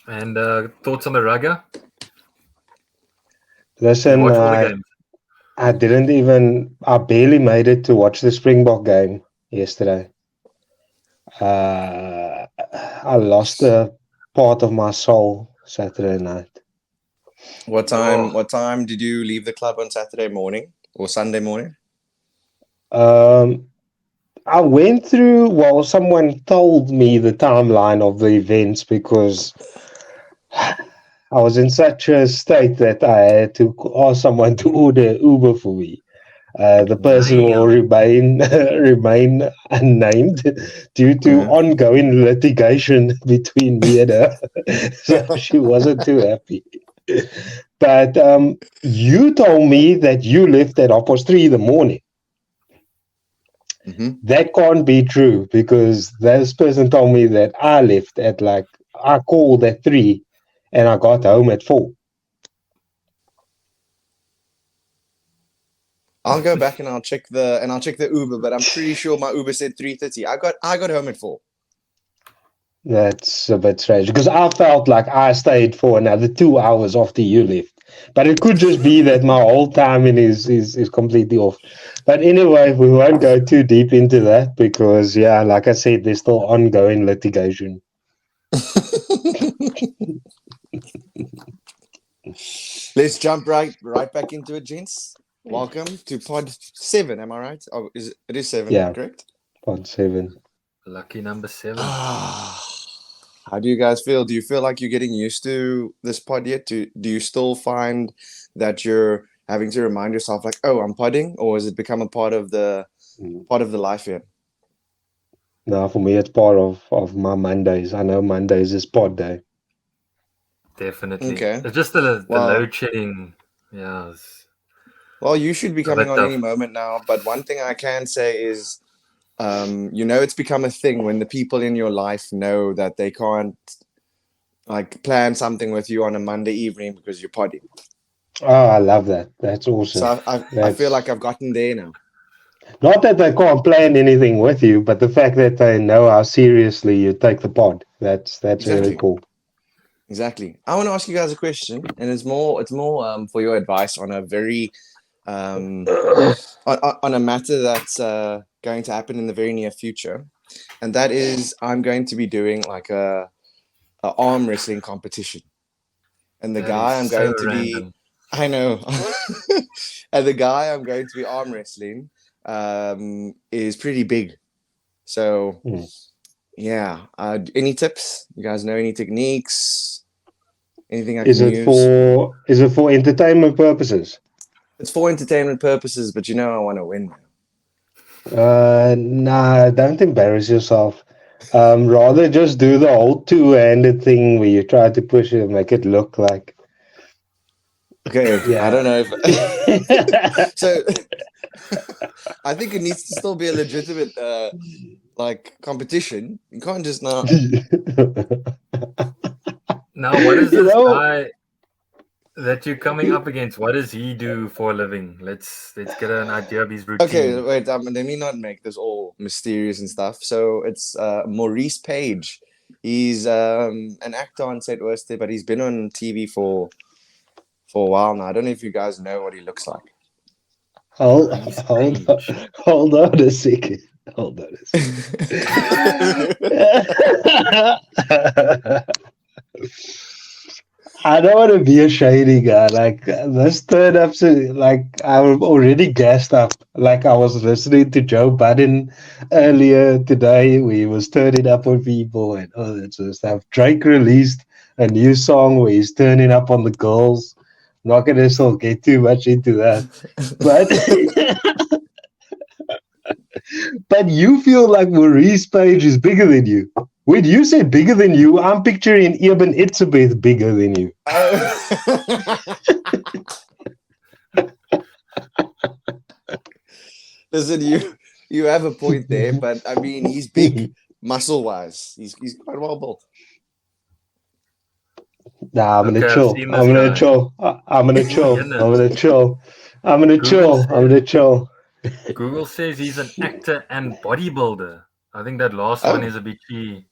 And thoughts on the rugger? Did you Listen, watch all the games? I barely made it to watch the Springbok game yesterday. Uh, I lost a part of my soul Saturday night. What time? Oh, What time did you leave the club on Saturday morning or Sunday morning? Um, I went through, well, someone told me the timeline of the events because I was in such a state that I had to ask someone to order Uber for me. The person will damn. remain remain unnamed due to Yeah. ongoing litigation between me and her. So she wasn't too happy. But you told me that you left at 3:30 in the morning. Mm-hmm. That can't be true because this person told me that I left at I called at 3 and I got home at 4. I'll go back and I'll check the Uber, but I'm pretty sure my Uber said 3:30. I got home at 4. That's a bit strange because I felt like I stayed for another 2 hours after you left. But it could just be that my whole timing is completely off. But anyway, we won't go too deep into that because, yeah, like I said, there's still ongoing litigation. Let's jump right back into it, gents. Welcome to Pod 7. Am I right? Oh, it is 7, Yeah, correct? Pod 7. Lucky number 7. How do you guys feel? Do you feel like you're getting used to this pod yet? Do you still find that you're having to remind yourself like, oh, I'm podding, or has it become a part of the life yet? Now, for me, it's part of my Mondays. I know Mondays is pod day. Definitely. Okay. It's just the Well, load shedding. Yeah, it's well, you should be a coming bit on any tough. moment now. But one thing I can say is, it's become a thing when the people in your life know that they can't like plan something with you on a Monday evening because you're podding. Oh, I love that. That's So awesome. I feel That's like I've gotten there now. not that they can't plan anything with you, but the fact that they know how seriously you take the pod. That's very Exactly. cool. Exactly. I want to ask you guys a question, and it's more for your advice on a very on a matter that's going to happen in the very near future, and that is I'm going to be doing like a arm wrestling competition, and the That is guy I'm so going to be, random. I know, and the guy I'm going to be arm wrestling is pretty big. So Hmm. yeah, any tips? You guys know any techniques? Anything I Is can it use? for entertainment purposes? It's for entertainment purposes, but I want to win. Nah, don't embarrass yourself. Rather just do the whole two-handed thing where you try to push it and make it look like, Okay, I yeah. don't know if so. I think it needs to still be a legitimate like competition. You can't just not. Now, what is You this know, guy that you're coming up against? What does he do for a living? Let's get an idea of his Okay, routine. wait. Let me not make this all mysterious and stuff. So it's Maurice Page. He's an actor on St. Worcester, but he's been on TV for a while now. I don't know if you guys know what he looks like. hold, Maurice hold, Page. hold on a second. Hold on a second. I don't want to be a shady guy. Like this turned up to like I'm already gassed up. Like I was listening to Joe Budden earlier today. We was turning up on people and all that sort of stuff. Drake released a new song where he's turning up on the girls. Not gonna still get too much into that, but but you feel like Maurice Page is bigger than you. When you say bigger than you, I'm picturing Eben Itzebeth bigger than you. Listen, you have a point there, but I mean he's big muscle wise. He's quite well built. Nah, I'm gonna Okay, I've chill. seen I'm this gonna guy. chill. I'm gonna Oh my chill. I'm goodness. gonna chill. I'm gonna Google chill. I'm says gonna chill. Google says he's an actor and bodybuilder. I think that last one Oh, is a bit cheeky.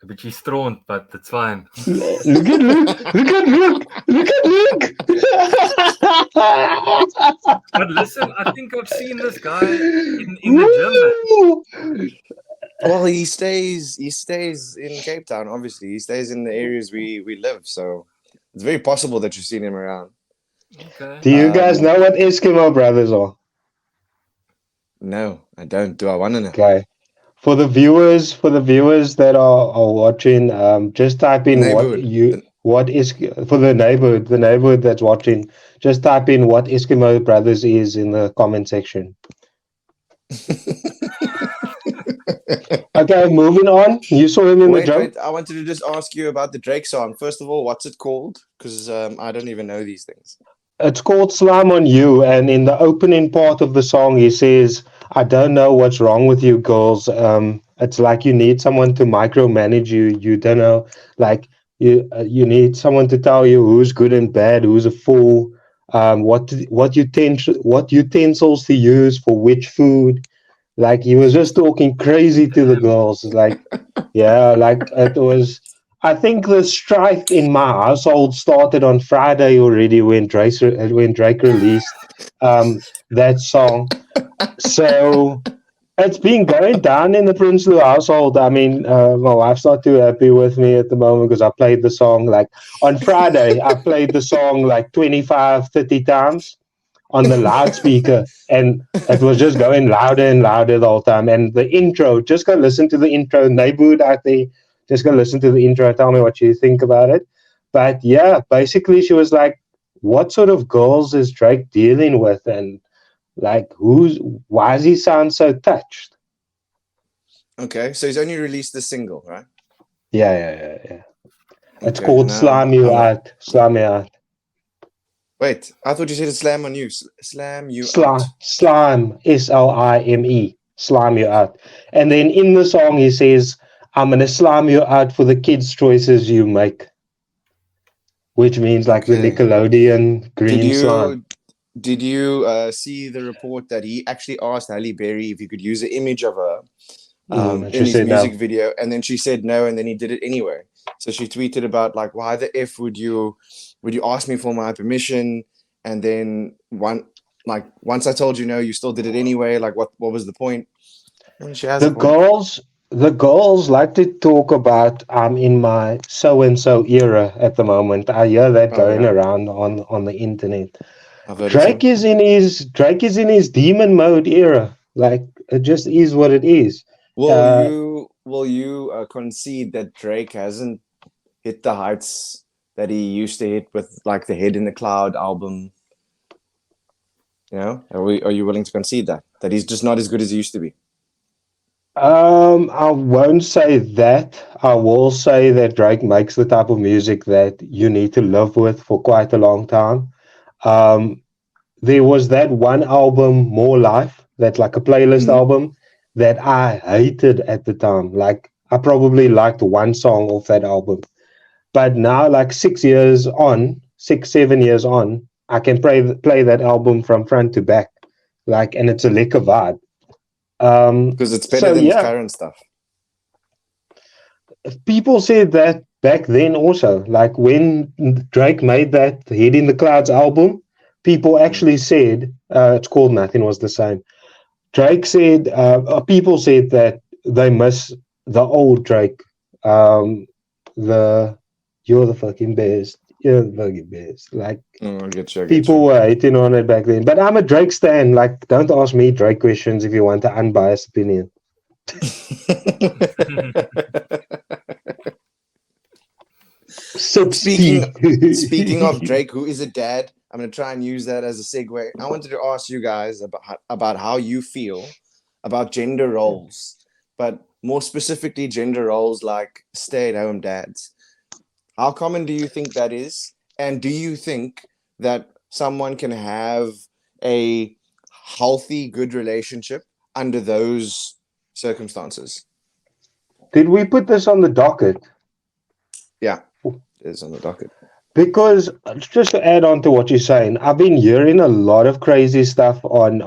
A bit stront, but it's fine. Look at Luke! Look at Luke! Look at Luke! But listen, I think I've seen this guy in the gym. Woo! Well, he stays in Cape Town, obviously. He stays in the areas we live, so it's very possible that you've seen him around. Okay. Do you guys know what Eskimo brothers are? No, I don't. Do I want to know? Okay. For the viewers that are watching, just type in Neighborhood. what is for the neighborhood that's watching. Just type in what Eskimo brothers is in the comment section. Okay, moving on. You saw him in the jump. Wait, I wanted to just ask you about the Drake song. First of all, what's it called? Because I don't even know these things. It's called Slime on You, and in the opening part of the song, he says, "I don't know what's wrong with you girls. It's like you need someone to micromanage you. You don't know, like you need someone to tell you who's good and bad, who's a fool, what utensils to use for which food." Like he was just talking crazy to the girls. Like, yeah, like it was. I think the strife in my household started on Friday already when Drake released that song. So it's been going down in the Prinsloo household. I mean, my wife's not too happy with me at the moment because I played the song like on Friday. I played the song like 25, 30 times on the loudspeaker, and it was just going louder and louder the whole time. And the intro, just go listen to the intro. Neighborhood out there, just go listen to the intro and tell me what you think about it. But yeah, basically she was like, what sort of girls is Drake dealing with? And like, why does he sound so touched? Okay, so he's only released the single, right? Yeah. It's Okay, called now Slime You Out. Slime You Out. Wait, I thought you said Slam on You. Slam You Slime, Out. Slime, Slime, Slime You Out. And then in the song he says, I'm going to slime you out for the kids' choices you make. Which means like the Okay. Nickelodeon green slime. Did you see the report that he actually asked Halle Berry if he could use an image of her in She his said music no. video, and then she said no, and then he did it anyway. So she tweeted about like, why the F would you ask me for my permission, and then once I told you no, you still did it anyway. Like what was the point? And she has The girls like to talk about I'm in my so and so era at the moment. I hear that going around on the internet. Drake is in his demon mode era. Like it just is what it is. Will you concede that Drake hasn't hit the heights that he used to hit with like the Head in the Cloud album? You know, are you willing to concede that he's just not as good as he used to be? I won't say that. I will say that Drake makes the type of music that you need to live with for quite a long time. There was that one album, More Life, that's like a playlist album that I hated at the time. Like I probably liked one song off that album. But now, like 6, 7 years on, I can play that album from front to back. Like, and it's a liquor vibe. Because it's better than his current stuff. People said that back then also. Like when Drake made that Head in the Clouds album, people actually said it's called Nothing Was the Same. Drake said people said that they miss the old Drake. You're the fucking best. You're the fucking best. Like people were hating on it back then. But I'm a Drake stan. Like, don't ask me Drake questions if you want an unbiased opinion. Speaking of Drake, who is a dad, I'm going to try and use that as a segue. I wanted to ask you guys about how you feel about gender roles, but more specifically, gender roles like stay-at-home dads. How common do you think that is? And do you think that someone can have a healthy, good relationship under those circumstances? Did we put this on the docket? Yeah, it is on the docket. Because just to add on to what you're saying, I've been hearing a lot of crazy stuff on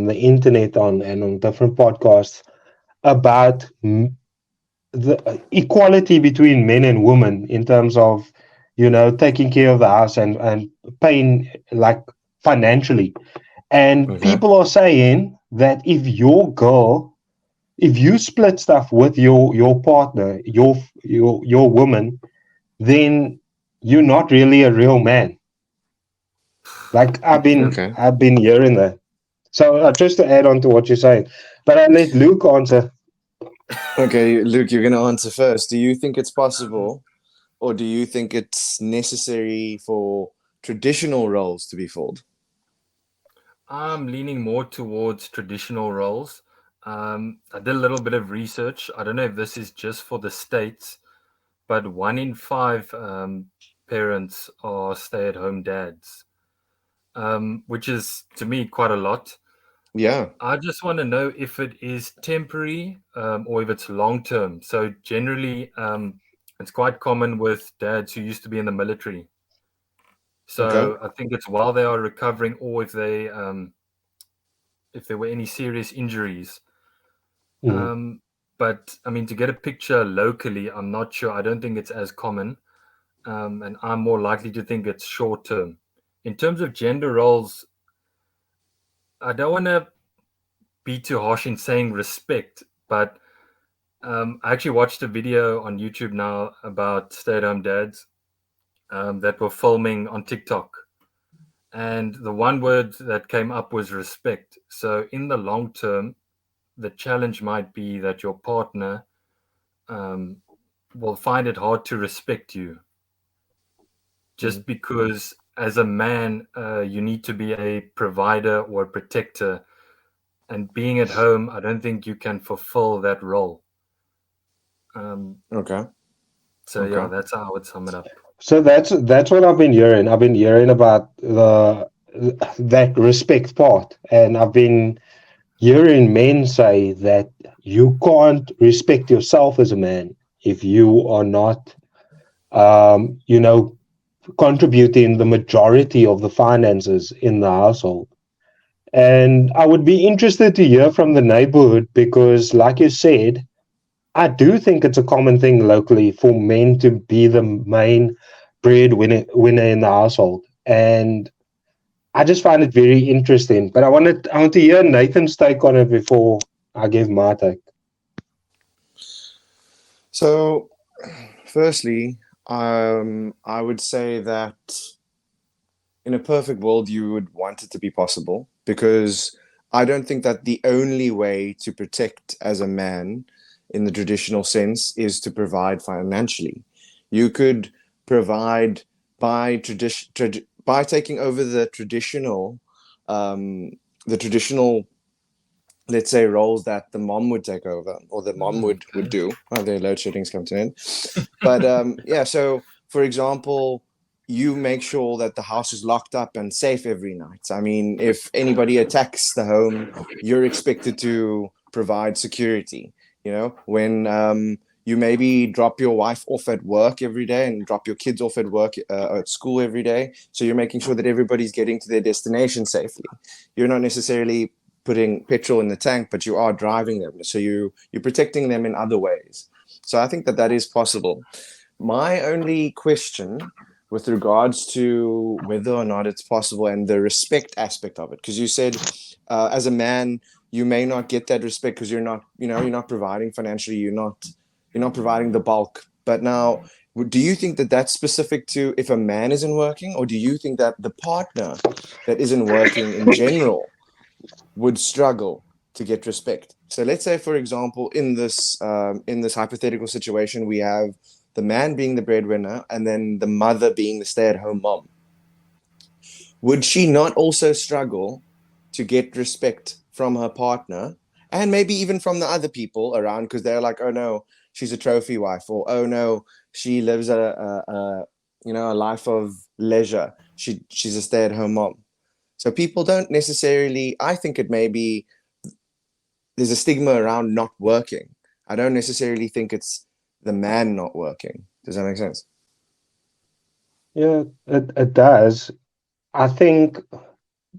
the internet and on different podcasts about the equality between men and women in terms of, taking care of the house and paying like financially. And Okay. people are saying that if you split stuff with your partner, your woman, then you're not really a real man. Like Okay. I've been hearing that. So just to add on to what you're saying, but I let Luke answer. Okay, Luke, you're going to answer first. Do you think it's possible, or do you think it's necessary for traditional roles to be filled? I'm leaning more towards traditional roles. I did a little bit of research. I don't know if this is just for the States, but 1 in 5 parents are stay at home dads, which is to me quite a lot. Yeah. I just want to know if it is temporary or if it's long term. So, generally, it's quite common with dads who used to be in the military. Okay. So, I think it's while they are recovering or if there were any serious injuries. Mm. Um, but I mean, to get a picture locally, I'm not sure. I don't think it's as common, and I'm more likely to think it's short term. In terms of gender roles, I don't want to be too harsh in saying respect, but I actually watched a video on YouTube now about stay-at-home dads that were filming on TikTok, and the one word that came up was respect. So, in the long term, the challenge might be that your partner um, will find it hard to respect you Mhm. just because as a man you need to be a provider or a protector, and being at home I don't think you can fulfill that role. um, Okay. so yeah, Okay. that's how I would sum it up. So that's what I've been hearing. I've been hearing about the that respect part, and I've been hearing men say that you can't respect yourself as a man if you are not, um, you know, contributing the majority of the finances in the household. And I would be interested to hear from the neighborhood because, like you said, I do think it's a common thing locally for men to be the main breadwinner in the household. And I just find it very interesting. But I want to hear Nathan's take on it before I give my take. So, firstly, I would say that in a perfect world, you would want it to be possible because I don't think that the only way to protect as a man in the traditional sense is to provide financially. You could provide by by taking over um, the traditional, let's say, roles that the mom would take over or the mom would Okay. do. Oh, their load shedding's come to an end. But yeah, so for example, you make sure that the house is locked up and safe every night. I mean, if anybody attacks the home, you're expected to provide security. You know, when you maybe drop your wife off at work every day and drop your kids off at work at school every day. So you're making sure that everybody's getting to their destination safely. You're not necessarily putting petrol in the tank, but you are driving them. So you're protecting them in other ways. So I think that that is possible. My only question with regards to whether or not it's possible and the respect aspect of it, because you said as a man you may not get that respect because you're not, you're not providing financially, you're not providing the bulk. But now, do you think that that's specific to if a man isn't working, or do you think that the partner that isn't working in general would struggle to get respect? So let's say, for example, in this hypothetical situation, we have the man being the breadwinner and then the mother being the stay-at-home mom. Would she not also struggle to get respect from her partner and maybe even from the other people around because they're like, oh no, she's a trophy wife, or oh no, she lives a life of leisure. She's a stay-at-home mom. So people don't necessarily. I think it may be there's a stigma around not working. I don't necessarily think it's the man not working. Does that make sense? Yeah, it does. I think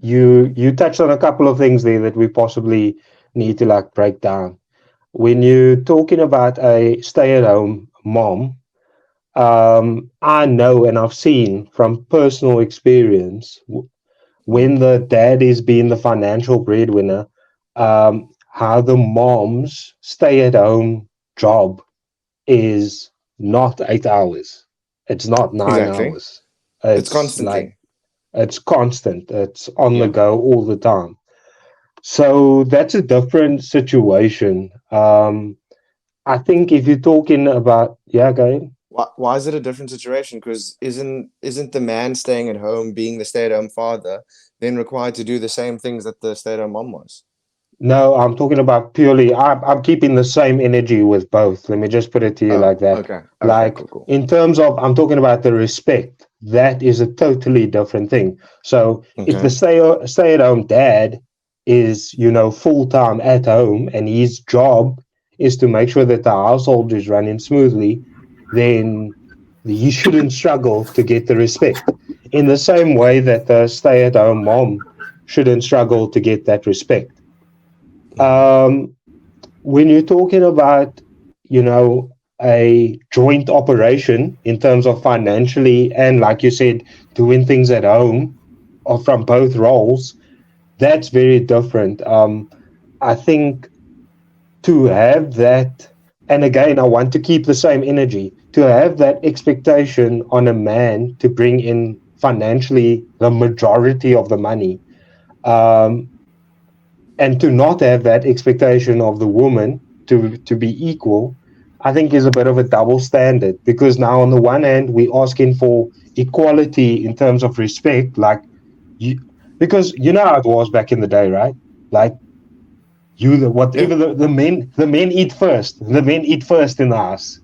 you touched on a couple of things there that we possibly need to like break down. when you're talking about a stay-at-home mom, I know and I've seen from personal experience when the dad is being the financial breadwinner, how the mom's stay-at-home job is not 8 hours. It's not nine Exactly. hours. It's It's like constantly. it's constant. It's on the Yeah. go all the time. So that's a different situation. I think if you're talking about, yeah, Gail. Why is it a different situation? Because isn't the man staying at home, being the stay-at-home father, then required to do the same things that the stay-at-home mom was? No, I'm talking about purely, I'm keeping the same energy with both. Let me just put it to you Oh, like that. okay. Okay, Like, cool, cool. in terms of, I'm talking about the respect. That is a totally different thing. So if the Okay. stay-at-home dad is, full-time at home and his job is to make sure that the household is running smoothly, then you shouldn't struggle to get the respect. In the same way that the stay-at-home mom shouldn't struggle to get that respect. Um, when you're talking about, you know, a joint operation in terms of financially and, like you said, doing things at home or from both roles, that's very different. I think to have that, and again, I want to keep the same energy, to have that expectation on a man to bring in financially the majority of the money. Um, and to not have that expectation of the woman to be equal, I think is a bit of a double standard, because now on the one hand we're asking for equality in terms of respect, like you, because you know how it was back in the day, right? Like Yeah. whatever the men eat first in the house.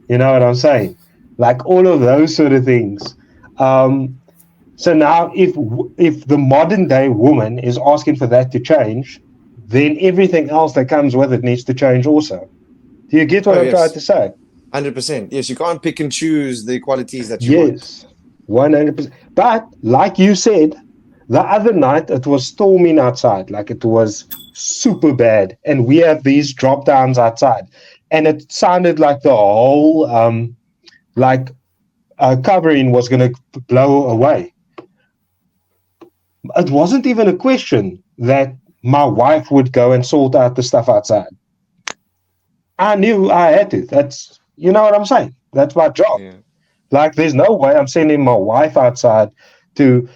You know what I'm saying? Like all of those sort of things. Um, so now, if the modern day woman is asking for that to change, then everything else that comes with it needs to change also. Do you get what Oh, I'm trying yes. to say? 100%. Yes, you can't pick and choose the qualities that you want. Yes, 100%. But like you said, the other night it was storming outside, like it was super bad, and we have these drop downs outside, and it sounded like the whole like covering was going to blow away. It wasn't even a question that my wife would go and sort out the stuff outside. I knew I had to. That's, you know what I'm saying? That's my job. Yeah. Like, there's no way I'm sending my wife outside to,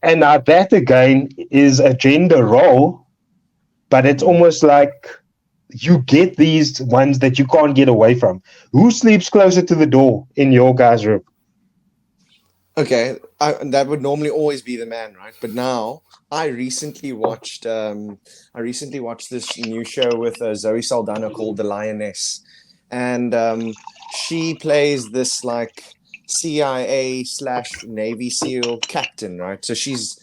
and now that again is a gender role, but it's Mm. almost like you get these ones that you can't get away from. Who sleeps closer to the door in your guys' room? Okay, that would normally always be the man, right? But now I recently watched this new show with Zoe Saldana called The Lioness, and she plays this like CIA slash Navy SEAL captain, right? So she's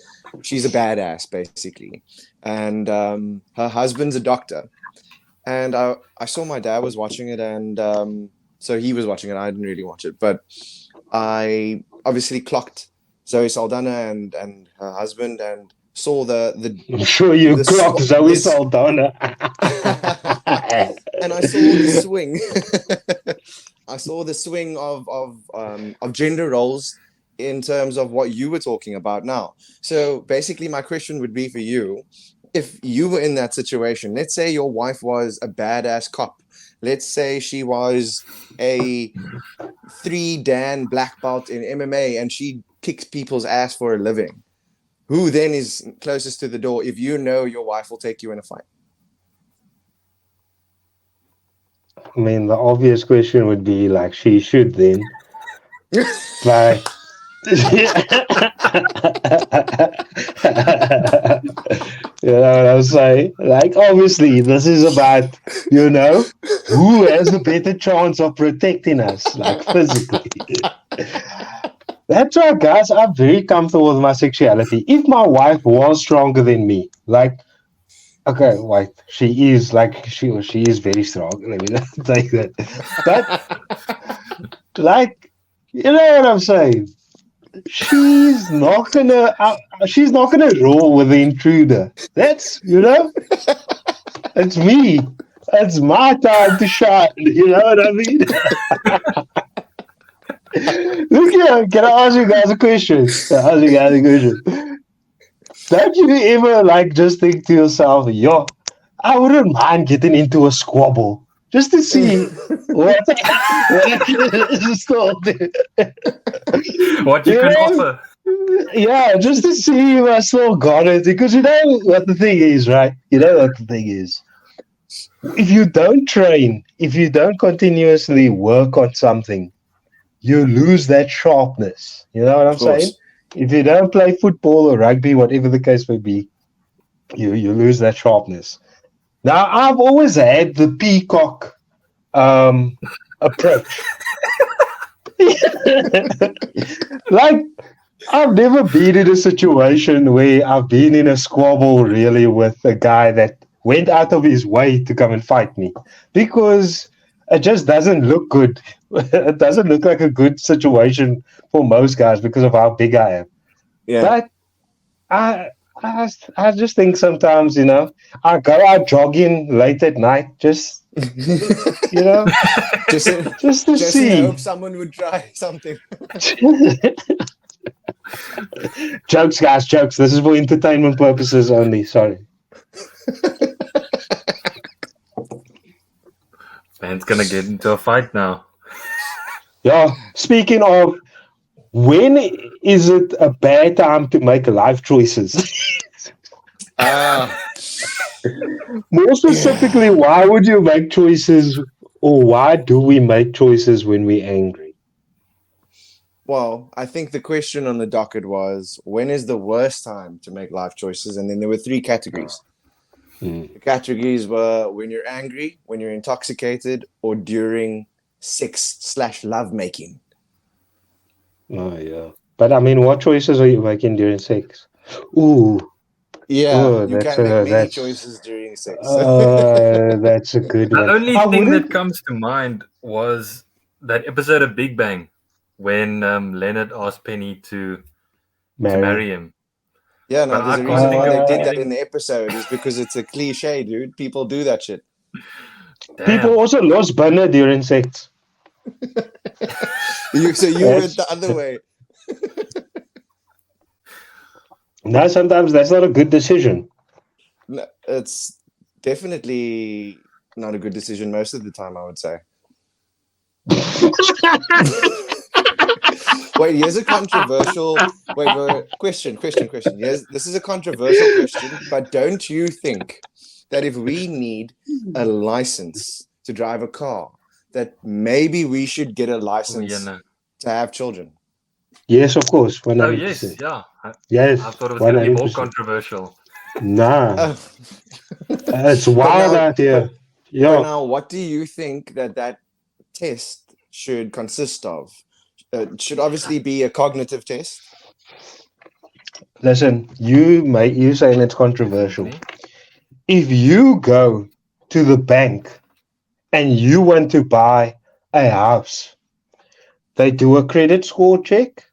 a badass basically, and her husband's a doctor, and I saw my dad was watching it, and so he was watching it. I didn't really watch it, but I obviously clocked Zoe Saldana and her husband and saw I'm sure you clocked Zoe this Saldana. and I saw the swing. I saw the swing of gender roles in terms of what you were talking about now. So basically, my question would be for you: if you were in that situation, let's say your wife was a badass cop. Let's say she was a 3 Dan black belt in MMA and she kicks people's ass for a living. Who then is closest to the door if you know your wife will take you in a fight? I mean, the obvious question would be like, she should then, but you know what I'm saying? Like, obviously, this is about, who has a better chance of protecting us, like physically. That's why, guys, I'm very comfortable with my sexuality. If my wife was stronger than me, like, okay, wait, she is very strong. Let me not take that. But like, you know what I'm saying? She's not gonna roll with the intruder. That's, it's me. It's my time to shine. You know what I mean? Look here, can I ask you guys a question? Don't you ever like just think to yourself, yo, I wouldn't mind getting into a squabble just to see what is still there. What you You can know? offer. Yeah, just to see if I still got it. Because you know what the thing is, right? You know what the thing is. If you don't train, if you don't continuously work on something, you lose that sharpness. You know what I'm Of saying? course. If you don't play football or rugby, whatever the case may be, you lose that sharpness. Now, I've always had the peacock approach. Like, I've never been in a situation where I've been in a squabble really with a guy that went out of his way to come and fight me because it just doesn't look good. It doesn't look like a good situation for most guys because of how big I am. Yeah. But I, I just think sometimes, I go out jogging late at night, just, you know, just in, just to just in the see. hope someone would try something. Jokes, guys, jokes. This is for entertainment purposes only. Sorry. Man's gonna get into a fight now. Yeah. Speaking of, when is it a bad time to make life choices? Ah, More specifically, why would you make choices, or why do we make choices when we're angry? well, I think the question on the docket was when is the worst time to make life choices? And then there were three categories. Mm. The categories were when you're angry, when you're intoxicated, or during sex/love making. Oh, yeah. But I mean, what choices are you making during sex? Ooh, Yeah, oh, you that's can make a many that's choices during sex. that's a good The one. only I thing wouldn't that comes to mind was that episode of Big Bang when Leonard asked Penny to marry. marry him. Yeah, no, But there's I a can't reason think why of they did that anything. in the episode is because it's a cliche, dude. People do that shit. People Damn. also lost banner during sex. So you went the That's other way. now sometimes that's not a good decision. No, it's definitely not a good decision most of the time, I would say. Wait, here's a controversial. Wait. Question. Yes, this is a controversial question, but don't you think that if we need a license to drive a car, that maybe we should get a Oh, yeah, license no. to have children? Yes, of course, Oh, yes. 100%. Yeah. Yes, I thought it was going to be more 100%. controversial. Nah, Uh, it's but wild now, out here. but Yeah, now, what do you think that test should consist of? It should obviously be a cognitive test. listen, you saying it's controversial. If you go to the bank and you want to buy a house, they do a credit score check.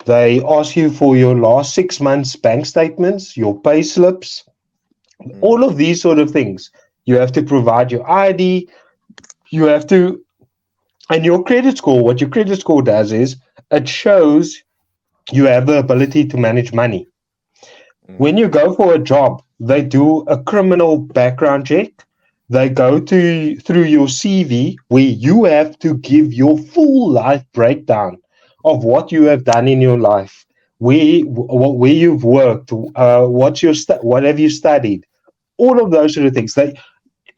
They ask you for your last 6 months bank statements, your pay slips, all of these sort of things. You have to provide your ID. You have to, and your credit score, what your credit score does is it shows you have the ability to manage money. When you go for a job, they do a criminal background check. They go through your CV where you have to give your full life breakdown of what you have done in your life, where you've worked, what have you studied, all of those sort of things.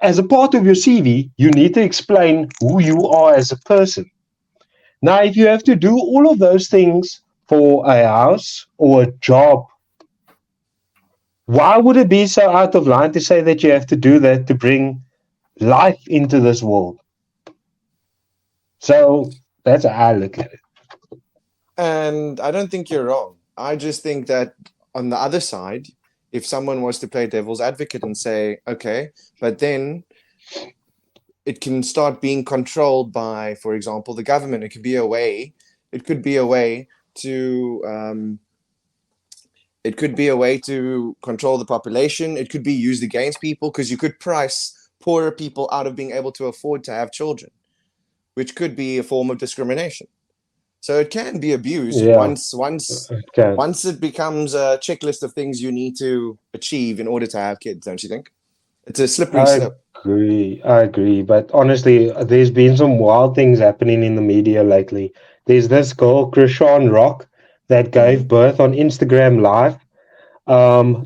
As a part of your CV, you need to explain who you are as a person. Now, if you have to do all of those things for a house or a job, why would it be so out of line to say that you have to do that to bring life into this world? So that's how I look at it. And I don't think you're wrong. I just think that on the other side, if someone was to play devil's advocate and say, okay, but then it can start being controlled by, for example, the government. It could be a way. It could be a way to. It could be a way to control the population. It could be used against people because you could price poorer people out of being able to afford to have children, which could be a form of discrimination. So it can be abused Yeah, once it can. it becomes a checklist of things you need to achieve in order to have kids, don't you think? It's a slippery I slope. I agree. But honestly, there's been some wild things happening in the media lately. There's this girl, Krishan Rock, that Mm, gave birth on Instagram Live.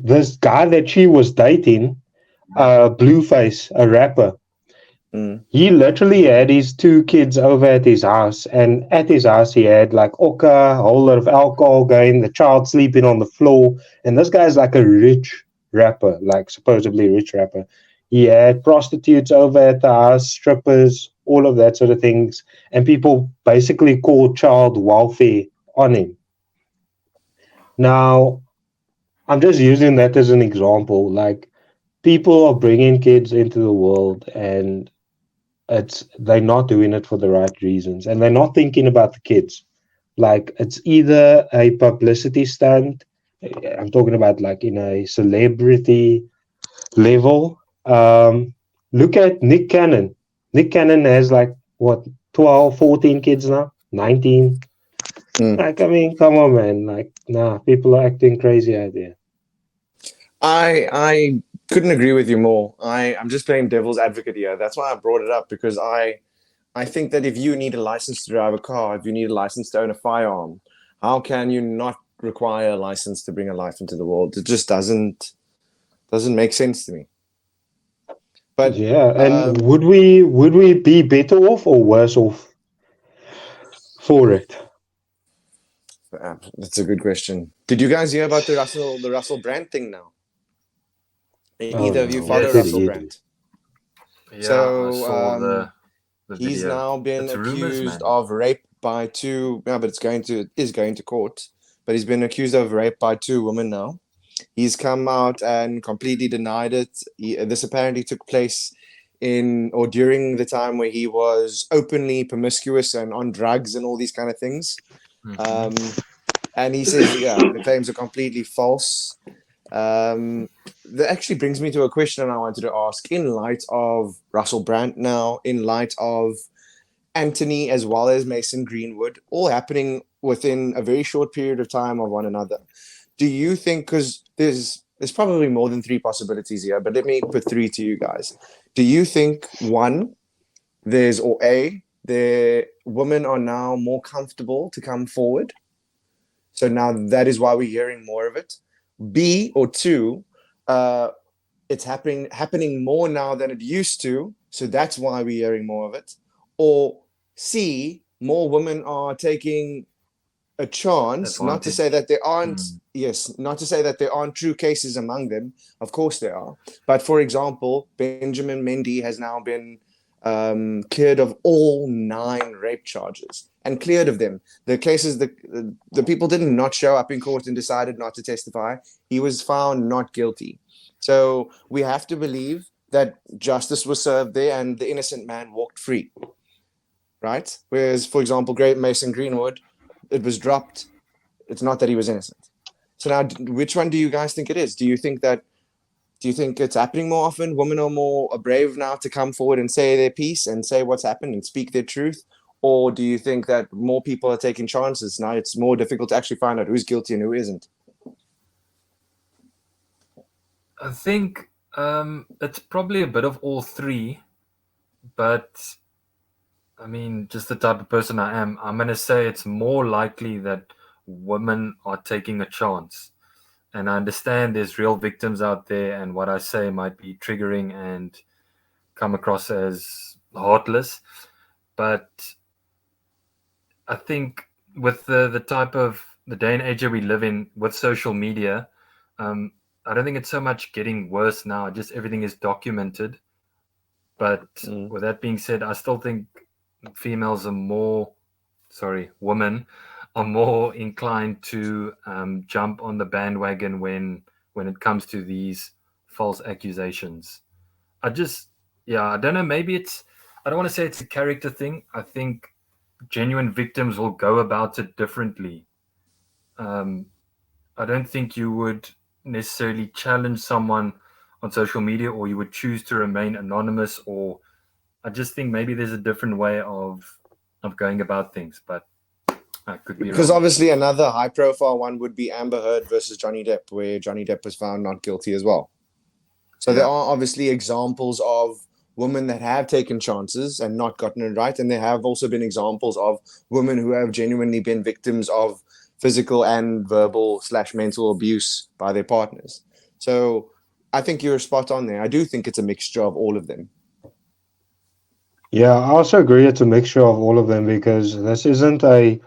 This guy that she was dating, Blueface, a rapper, mm, he literally had his two kids over at his house, and at his house he had like okka, a whole lot of alcohol going, the child sleeping on the floor, and this guy's like a rich rapper, like supposedly rich rapper. He had prostitutes over at the house, strippers, all of that sort of things, and people basically called child welfare on him. Now, I'm just using that as an example. Like people are bringing kids into the world, and it's they're not doing it for the right reasons, and they're not thinking about the kids. Like it's either a publicity stunt. I'm talking about like in a celebrity level. Look at Nick Cannon. Nick Cannon has like what 12, 14 kids now, 19. mm. Like I mean, come on, man. Like nah, people are acting crazy out there. I couldn't agree with you more. I'm just playing devil's advocate here. That's why I brought it up, because I think that if you need a license to drive a car, if you need a license to own a firearm, how can you not require a license to bring a life into the world? It just doesn't make sense to me. But Yeah, and um, would we be better off or worse off for it? that's a good question. Did you guys hear about the Russell Brand thing now? Oh Either of you no, what follow did Russell Yes. he do? Brand? Yeah, I So saw the he's video. now been It's rumors, accused man. of rape by two. Yeah, but is going to court. But he's been accused of rape by two women now. He's come out and completely denied it. This apparently took place in or during the time where he was openly promiscuous and on drugs and all these kind of things. Hmm. Um, and he says, yeah, the claims are completely false. That actually brings me to a question I wanted to ask. In light of Russell Brand now, in light of Anthony as well as Mason Greenwood, all happening within a very short period of time of one another, do you think, because there's probably more than three possibilities here, but let me put three to you guys. Do you think one, the women are now more comfortable to come forward, so now that is why we're hearing more of it? B, or two, uh, it's happening more now than it used to, so that's why we're hearing more of it. Or C, more women are taking a chance, not to say Advantage. that there aren't, Mm. yes, not to say that there aren't true cases among them. Of course there are. But for example, Benjamin Mendy has now been cleared of all 9 rape charges and cleared of them. The cases, the people didn't not show up in court and decided not to testify. He was found not guilty. So we have to believe that justice was served there and the innocent man walked free, right? Whereas, for example, Great Mason Greenwood, it was dropped. It's not that he was innocent. So now, which one do you guys think it is? Do you think it's happening more often? Women are more brave now to come forward and say their piece and say what's happened and speak their truth? Or do you think that more people are taking chances now? It's more difficult to actually find out who's guilty and who isn't. I think it's probably a bit of all three, but I mean, just the type of person I am, I'm going to say it's more likely that women are taking a chance. And I understand there's real victims out there, and what I say might be triggering and come across as heartless. But I think with the type of the day and age that we live in with social media, um, I don't think it's so much getting worse now. Just everything is documented. But Mm. with that being said, I still think females are more, sorry, women are more inclined to jump on the bandwagon when it comes to these false accusations. I just, yeah, I don't know. Maybe it's, I don't want to say it's a character thing. I think genuine victims will go about it differently. Um, I don't think you would necessarily challenge someone on social media, or you would choose to remain anonymous, or I just think maybe there's a different way of going about things, but I could be Because wrong. obviously another high profile one would be Amber Heard versus Johnny Depp, where Johnny Depp was found not guilty as well. So there Yeah. are obviously examples of women that have taken chances and not gotten it right. And there have also been examples of women who have genuinely been victims of physical and verbal / mental abuse by their partners. So I think you're spot on there. I do think it's a mixture of all of them. Yeah, I also agree it's a mixture of all of them because this isn't a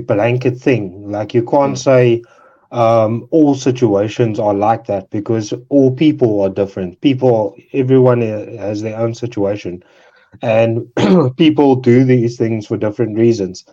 blanket thing. Like you can't Mm, say all situations are like that because all people are different. Everyone has their own situation, and people do these things for different reasons.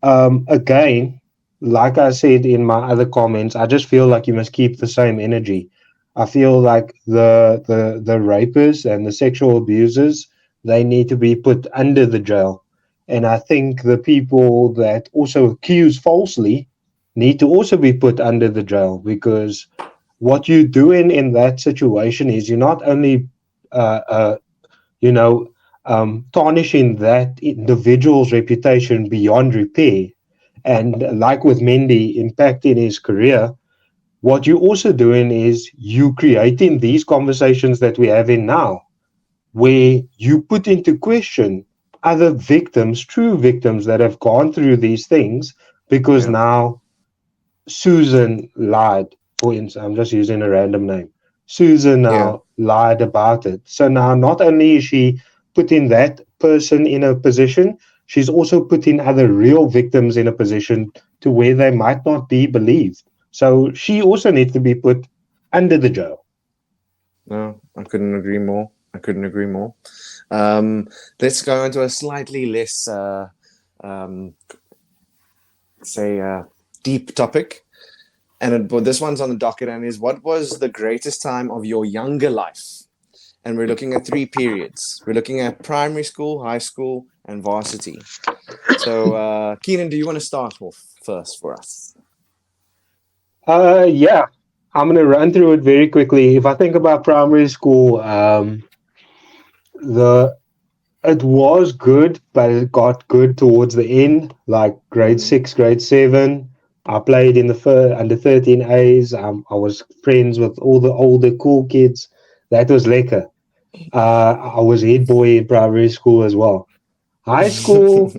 Again, like I said in my other comments, I just feel like you must keep the same energy. I feel like the rapists and the sexual abusers, they need to be put under the jail. And I think the people that also accuse falsely need to also be put under the jail because what you're doing in that situation is you're not only you know, tarnishing that individual's reputation beyond repair. And like with Mendy impacting his career, what you're also doing is you creating these conversations that we're having now, where you put into question other victims, true victims that have gone through these things, because yeah. now Susan lied. For instance, I'm just using a random name. Susan Yeah. now lied about it. So now not only is she putting that person in a position, she's also putting other real victims in a position to where they might not be believed. So she also needs to be put under the jail. No, I couldn't agree more. I couldn't agree more. Let's go into a slightly less, um, say, deep topic. But this one's on the docket and is what was the greatest time of your younger life? And we're looking at 3 periods. We're looking at primary school, high school, and varsity. So, Keenan, do you want to start off first for us? Yeah, I'm gonna run through it very quickly. If I think about primary school, the it was good, but it got good towards the end, like grade Mm. 6, grade 7. I played in the under 13 A's. I was friends with all the older cool kids. That was lekker. I was head boy in primary school as well. High school,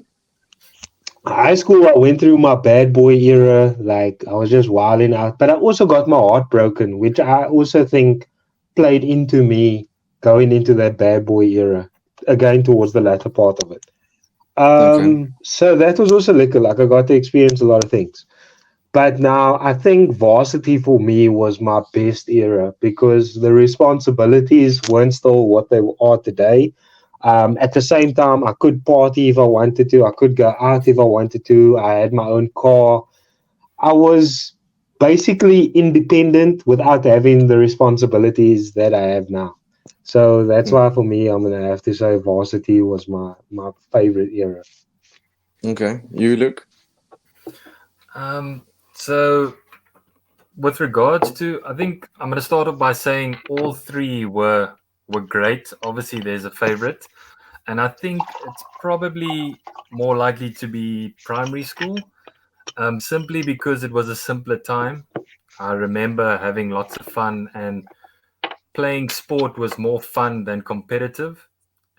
high school, I went through my bad boy era. Like I was just wilding out, but I also got my heart broken, which I also think played into me going into that bad boy era again towards the latter part of it. Okay. So that was also like I got to experience a lot of things. But now I think varsity for me was my best era because the responsibilities weren't still what they are today. At the same time, I could party if I wanted to. I could go out if I wanted to. I had my own car. I was basically independent without having the responsibilities that I have now. So that's Mm. why for me, I'm gonna have to say varsity was my favorite era. Okay. You, Luke? Um, so with regards to, I think I'm going to start off by saying all three were great. Obviously, there's a favorite, and I think it's probably more likely to be primary school, simply because it was a simpler time. I remember having lots of fun, and playing sport was more fun than competitive.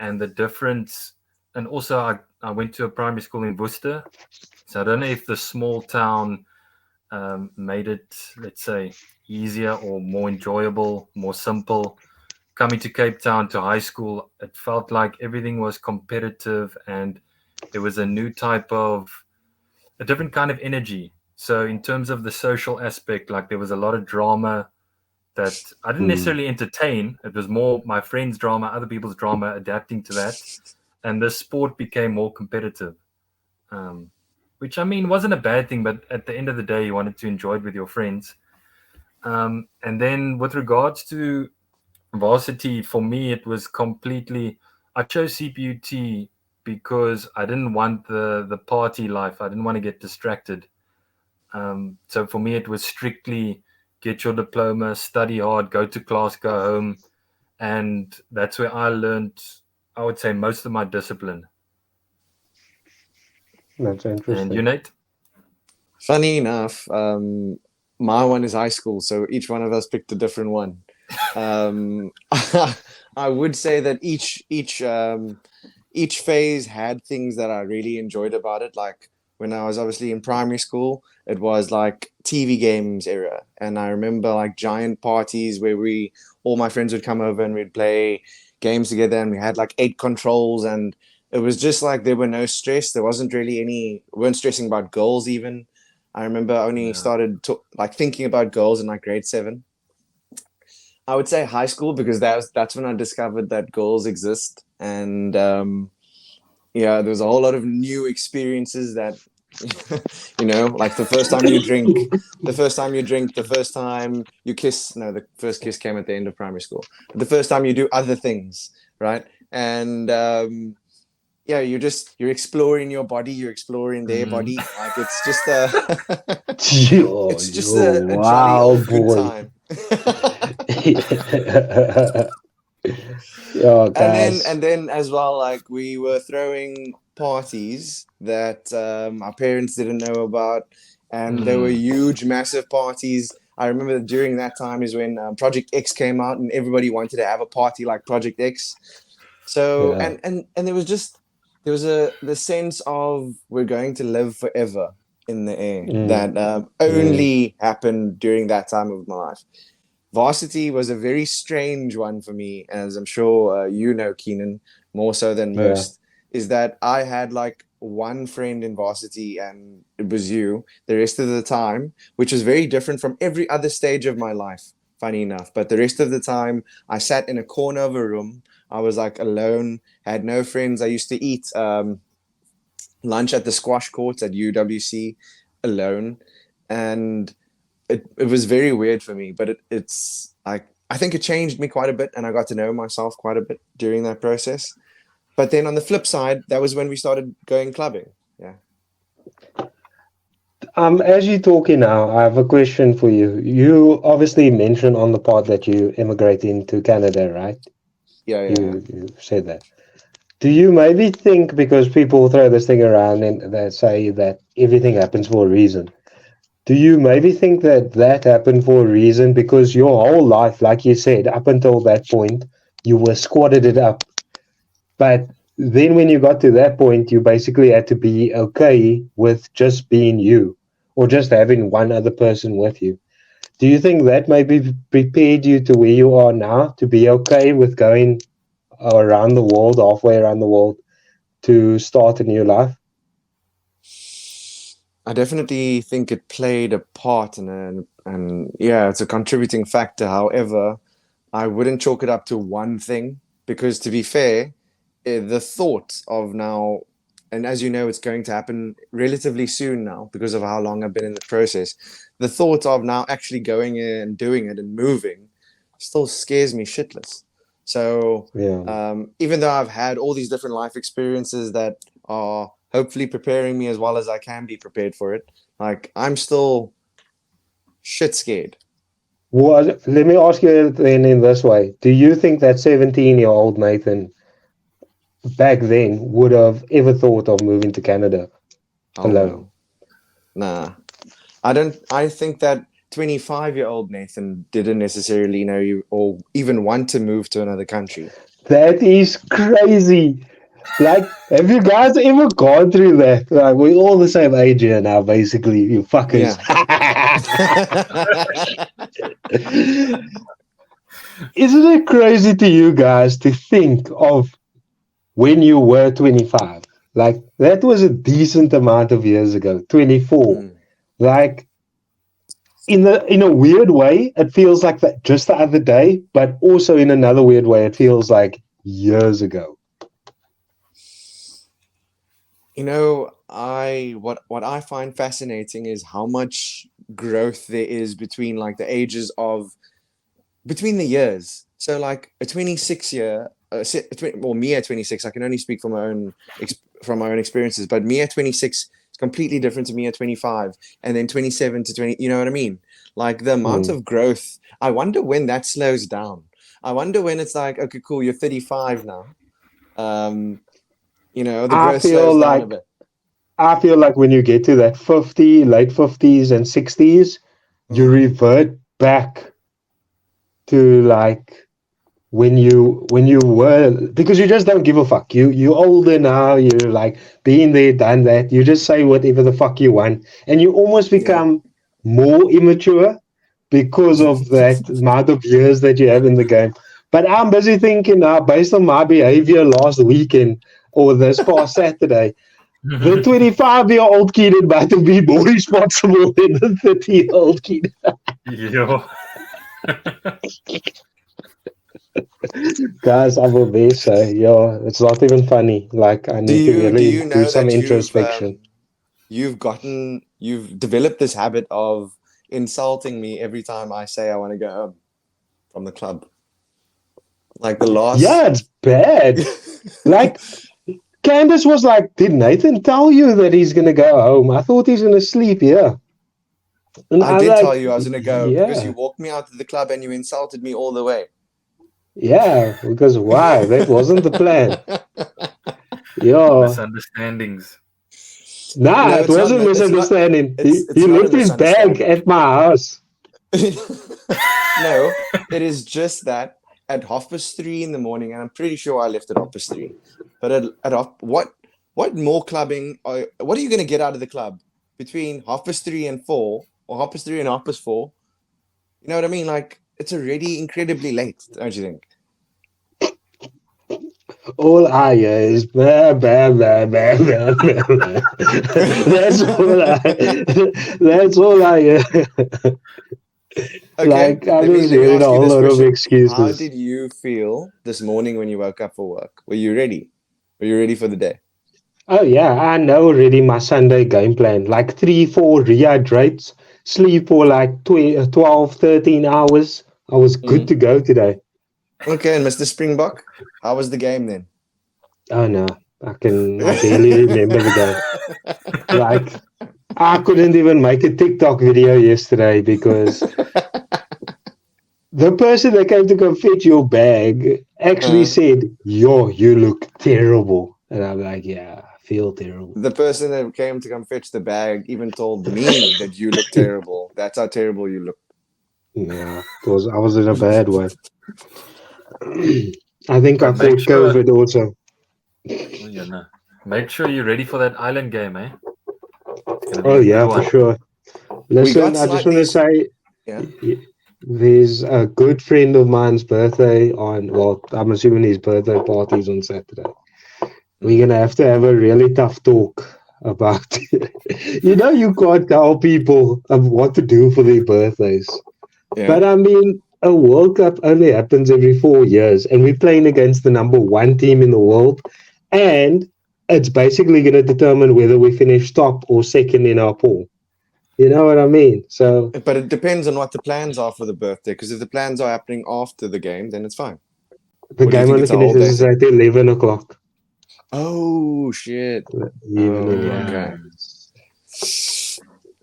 And the difference, and also I went to a primary school in Worcester, so I don't know if the small town made it, let's say, easier or more enjoyable, more simple. Coming to Cape Town to high school, it felt like everything was competitive and there was a new type of, a different kind of energy. So, in terms of the social aspect, like there was a lot of drama that I didn't Hmm. necessarily entertain. It was more my friends' drama, other people's drama, adapting to that. And the sport became more competitive. Um, which I mean wasn't a bad thing, but at the end of the day, you wanted to enjoy it with your friends. And then with regards to varsity, for me, it was completely. I chose CPUT because I didn't want the party life. I didn't want to get distracted. So for me, it was strictly get your diploma, study hard, go to class, go home. and that's where I learned, I would say, most of my discipline. That's And you, interesting. Nate? Funny enough, my one is high school, so each one of us picked a different one. Um, I would say that each phase had things that I really enjoyed about it. Like when I was obviously in primary school, it was like TV games era, and I remember like giant parties where we all my friends would come over and we'd play games together, and we had like 8 controls, and it was just like there were no stress. There wasn't really any. We weren't stressing about goals even. I remember I only Yeah. started like thinking about goals in like grade 7. I would say high school because that's when I discovered that goals exist, and yeah, there was a whole lot of new experiences that like the first time you drink, the first time you drink, the first time you kiss. No, the first kiss came at the end of primary school. The first time you do other things, right? And yeah, you're exploring your body, you're exploring their Mhm. body. Like it's just a Yo, it's just yo, a jolly wow, old good boy. time. Yo, and then guys. and then as well, like we were throwing parties that our parents didn't know about, and there were Mm. huge massive parties. I remember during that time is when Project X came out and everybody wanted to have a party like Project X. So Yeah. and there was a the sense of we're going to live forever in the air Mm, that mm, only happened during that time of my life. Varsity was a very strange one for me, as I'm sure Keenan, more so than yeah. most, is that I had like one friend in varsity and it was you the rest of the time, which was very different from every other stage of my life, funny enough. But the rest of the time, I sat in a corner of a room. I was like alone, had no friends. I used to eat lunch at the squash courts at UWC alone. And it was very weird for me, but it's like I think it changed me quite a bit, and I got to know myself quite a bit during that process. But then on the flip side, that was when we started going clubbing. Yeah, As you're talking now, I have a question for you. You obviously mentioned on the part that you immigrate into Canada, right? yeah, yeah, yeah. You said that. Do you maybe think because people throw this thing around and they say that everything happens for a reason? Do you maybe think that that happened for a reason because your whole life, like you said, up until that point, you were squatted it up, but then when you got to that point, you basically had to be okay with just being you or just having one other person with you. Do you think that maybe prepared you to where you are now to be okay with going around the world, halfway around the world, to start a new life? I definitely think it played a part in it, and yeah, it's a contributing factor. However, I wouldn't chalk it up to one thing because, to be fair, the thought of now, and as you know, it's going to happen relatively soon now because of how long I've been in the process. The thought of now actually going in and doing it and moving still scares me shitless. So, Yeah. even though I've had all these different life experiences that are hopefully preparing me as well as I can be prepared for it, like I'm still shit scared. Well, let me ask you then in this way. Do you think that 17-year-old Nathan back then would have ever thought of moving to Canada Oh alone? no, nah. I don't. I think that 25-year-old Nathan didn't necessarily know you or even want to move to another country. That is crazy. Like, have you guys ever gone through that? Like, we're all the same age here now, basically, you fuckers. Yeah. Isn't it crazy to you guys to think of when you were 25? Like, that was a decent amount of years ago, 24. Mm. Like, in a weird way, it feels like that just the other day, but also in another weird way, it feels like years ago. What I find fascinating is how much growth there is between like the ages of between the years. So like a 26 year, well, me at 26, I can only speak from from my own experiences, but me at 26 is completely different to me at 25, and then 27 to 20. You know what I mean? Like the amount Mm. of growth. I wonder when that slows down. I wonder when it's like, okay, cool, you're 35 now. The I growth feel slows down a like bit. I feel like when you get to that 50, late 50s and 60s, you Mm. revert back to like when you were, because you just don't give a fuck. You older now, you're like been there, done that. You just say whatever the fuck you want. And you almost Yeah. become more immature because of that amount of years that you have in the game. But I'm busy thinking now, based on my behavior last weekend or this past Saturday, the 25-year-old kid is about to be more responsible than the 30-year-old kid. Yo. Guys, I'm a mess. Yo, it's not even funny. Like, I Do need to you do really you do know some that introspection. you've developed this habit of insulting me every time I say I want to go home from the club? Like the last. Yeah, it's bad. Like, Candace was like, did Nathan tell you that he's going to go home? I thought he's going to sleep here. And I I'm did tell like, you I was gonna go because you yeah, walked me out to the club and you insulted me all the way. yeah, because why? That wasn't the plan. Yeah. Misunderstandings. Nah, No, it it's not. wasn't It's not. misunderstanding. He, It's he not a left his bag misunderstanding. at my house. No, it is just that at 3:30 in the morning, and I'm pretty sure I left at 3:30. But what more clubbing? What are you going to get out of the club between 3:30 and 4, or 3:30 and 4:30? You know what I mean? Like it's already incredibly late, don't you think? All I hear is blah, blah, blah, blah, blah, blah, blah. That's all I hear. Okay, Like, I'm let me just let me hearing a ask you whole this lot of question. How excuses. did you feel this morning when you woke up for work? Were you ready? Were you ready for the day? Oh, yeah, I know already my Sunday game plan. Like 3, 4 rehydrates, sleep for like 12, 13 hours. I was good Mm. to go today. Okay, and Mr. Springbok, how was the game then? Oh, no, I barely remember the game. Like, I couldn't even make a TikTok video yesterday because the person that came to come fetch your bag actually Uh, said, yo, you look terrible. And I'm like, yeah, I feel terrible. the person that came to come fetch the bag even told me that you look terrible. That's how terrible you look. Yeah, I was in a bad way. I think I But make caught sure, COVID also. oh, yeah, no. Make sure you're ready for that island game, eh? It's gonna be Oh, a good yeah, for one. sure. We Listen, got I just want slightly, to say yeah. there's a good friend of mine's birthday well, I'm assuming his birthday party's on Saturday. We're Mm. going to have a really tough talk about, you can't tell people what to do for their birthdays. Yeah. But I mean, a World Cup only happens every 4 years, and we're playing against the number one team in the world. And it's basically going to determine whether we finish top or second in our pool. You know what I mean? So But it depends on what the plans are for the birthday. Because if the plans are happening after the game, then it's fine. the Or do you game think only it's a whole day finishes thing? at 11 o'clock Oh shit. evening. Oh, Yeah. okay.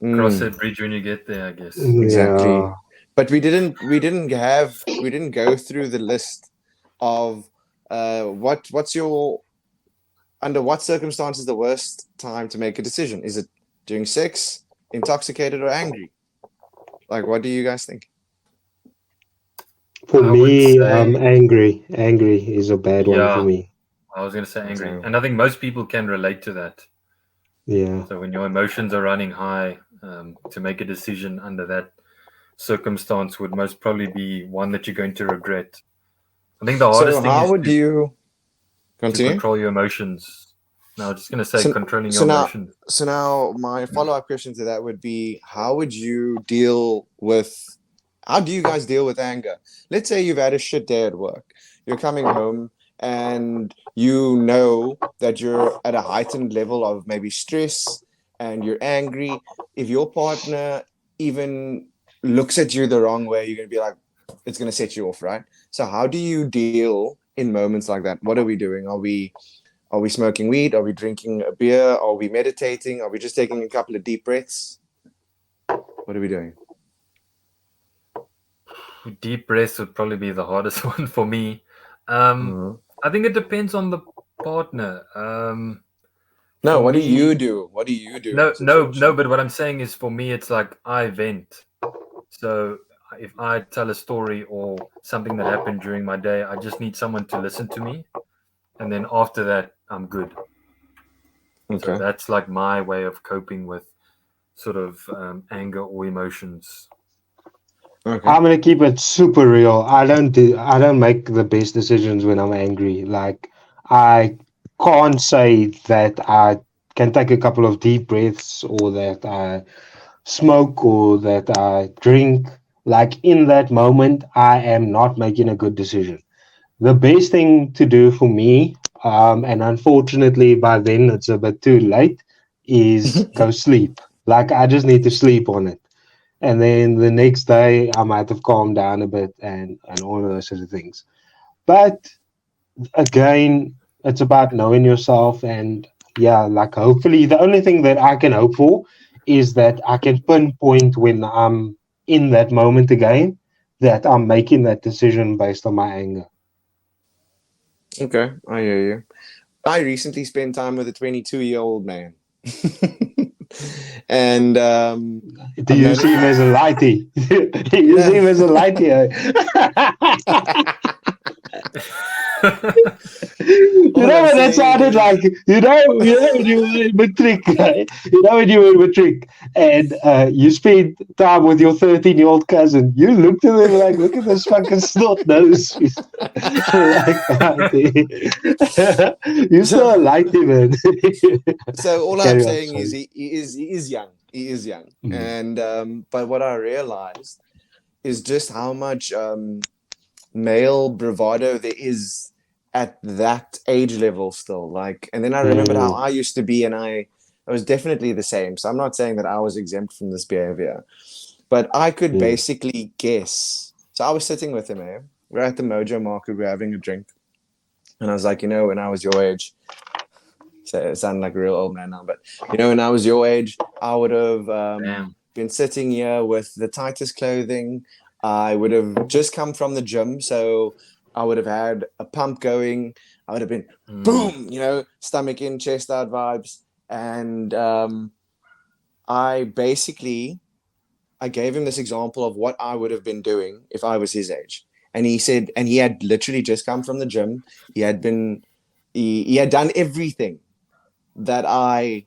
Mm. Cross Mm, that bridge when you get there, I guess. exactly. Yeah. But we didn't go through the list of what's your under what circumstances the worst time to make a decision? Is it during sex, intoxicated, or angry? Like, what do you guys think? For I would me, say, angry. Angry is a bad one for yeah, me. I was gonna say angry. Okay. And I think most people can relate to that. Yeah. So when your emotions are running high, to make a decision under that circumstance would most probably be one that you're going to regret. I think the So hardest thing how is would you to continue? control your emotions. Now, just going to say So, controlling your so now, emotions. so now, my follow-up question to that would be: how would you deal with? How do you guys deal with anger? Let's say you've had a shit day at work. You're coming home and you know that you're at a heightened level of maybe stress and you're angry. If your partner even looks at you the wrong way, you're gonna be like, it's gonna set you off, right? So how do you deal in moments like that? What are we doing? Are we smoking weed? Are we drinking a beer? Are we meditating? Are we just taking a couple of deep breaths? What are we doing? Deep breaths would probably be the hardest one for me. I think it depends on the partner. No, For what do me, you do? What do you do in no, a no, no. situation? But what I'm saying is, for me, it's like I vent. So if I tell a story or something that happened during my day, I just need someone to listen to me, and then after that, I'm good. So Okay. that's like my way of coping with sort of anger or emotions. Okay. I'm gonna keep it super real. I don't make the best decisions when I'm angry. Like I can't say that I can take a couple of deep breaths or that I smoke or that I drink. Like in that moment, I am not making a good decision. The best thing to do for me, and unfortunately by then it's a bit too late, is go sleep. Like I just need to sleep on it. And then the next day I might have calmed down a bit and all of those sort of things. But again, it's about knowing yourself and yeah, like hopefully the only thing that I can hope for is that I can pinpoint when I'm in that moment again that I'm making that decision based on my anger. Okay, I hear you. I recently spent time with a 22-year-old man. And Do I've you known him see him for as a lighty? You no. see him as a lighty. You All know I'm what that saying sounded is like? You know when you were in matric, right? You know when you were in matric and you spent time with your 13-year-old cousin. You looked at them like, look at this fucking snot nose. Like, you so still a lighty, man. so all I'm Carry on, saying is sorry. he is young. He is young. Mm. And but what I realized is just how much male bravado there is at that age level still. Like, and then I remembered how Mm. I used to be, and I was definitely the same. So I'm not saying that I was exempt from this behavior, but I could Mm. basically guess. So I was sitting with him, eh? We're at the Mojo Market, we're having a drink. And I was like, when I was your age, so it sounded like a real old man now, but when I was your age, I would have Damn. been sitting here with the tightest clothing. I would have just come from the gym, so I would have had a pump going. I would have been Mm. boom, stomach in, chest out vibes. And I basically I gave him this example of what I would have been doing if I was his age. And he said, and he had literally just come from the gym. He had been, he had done everything that I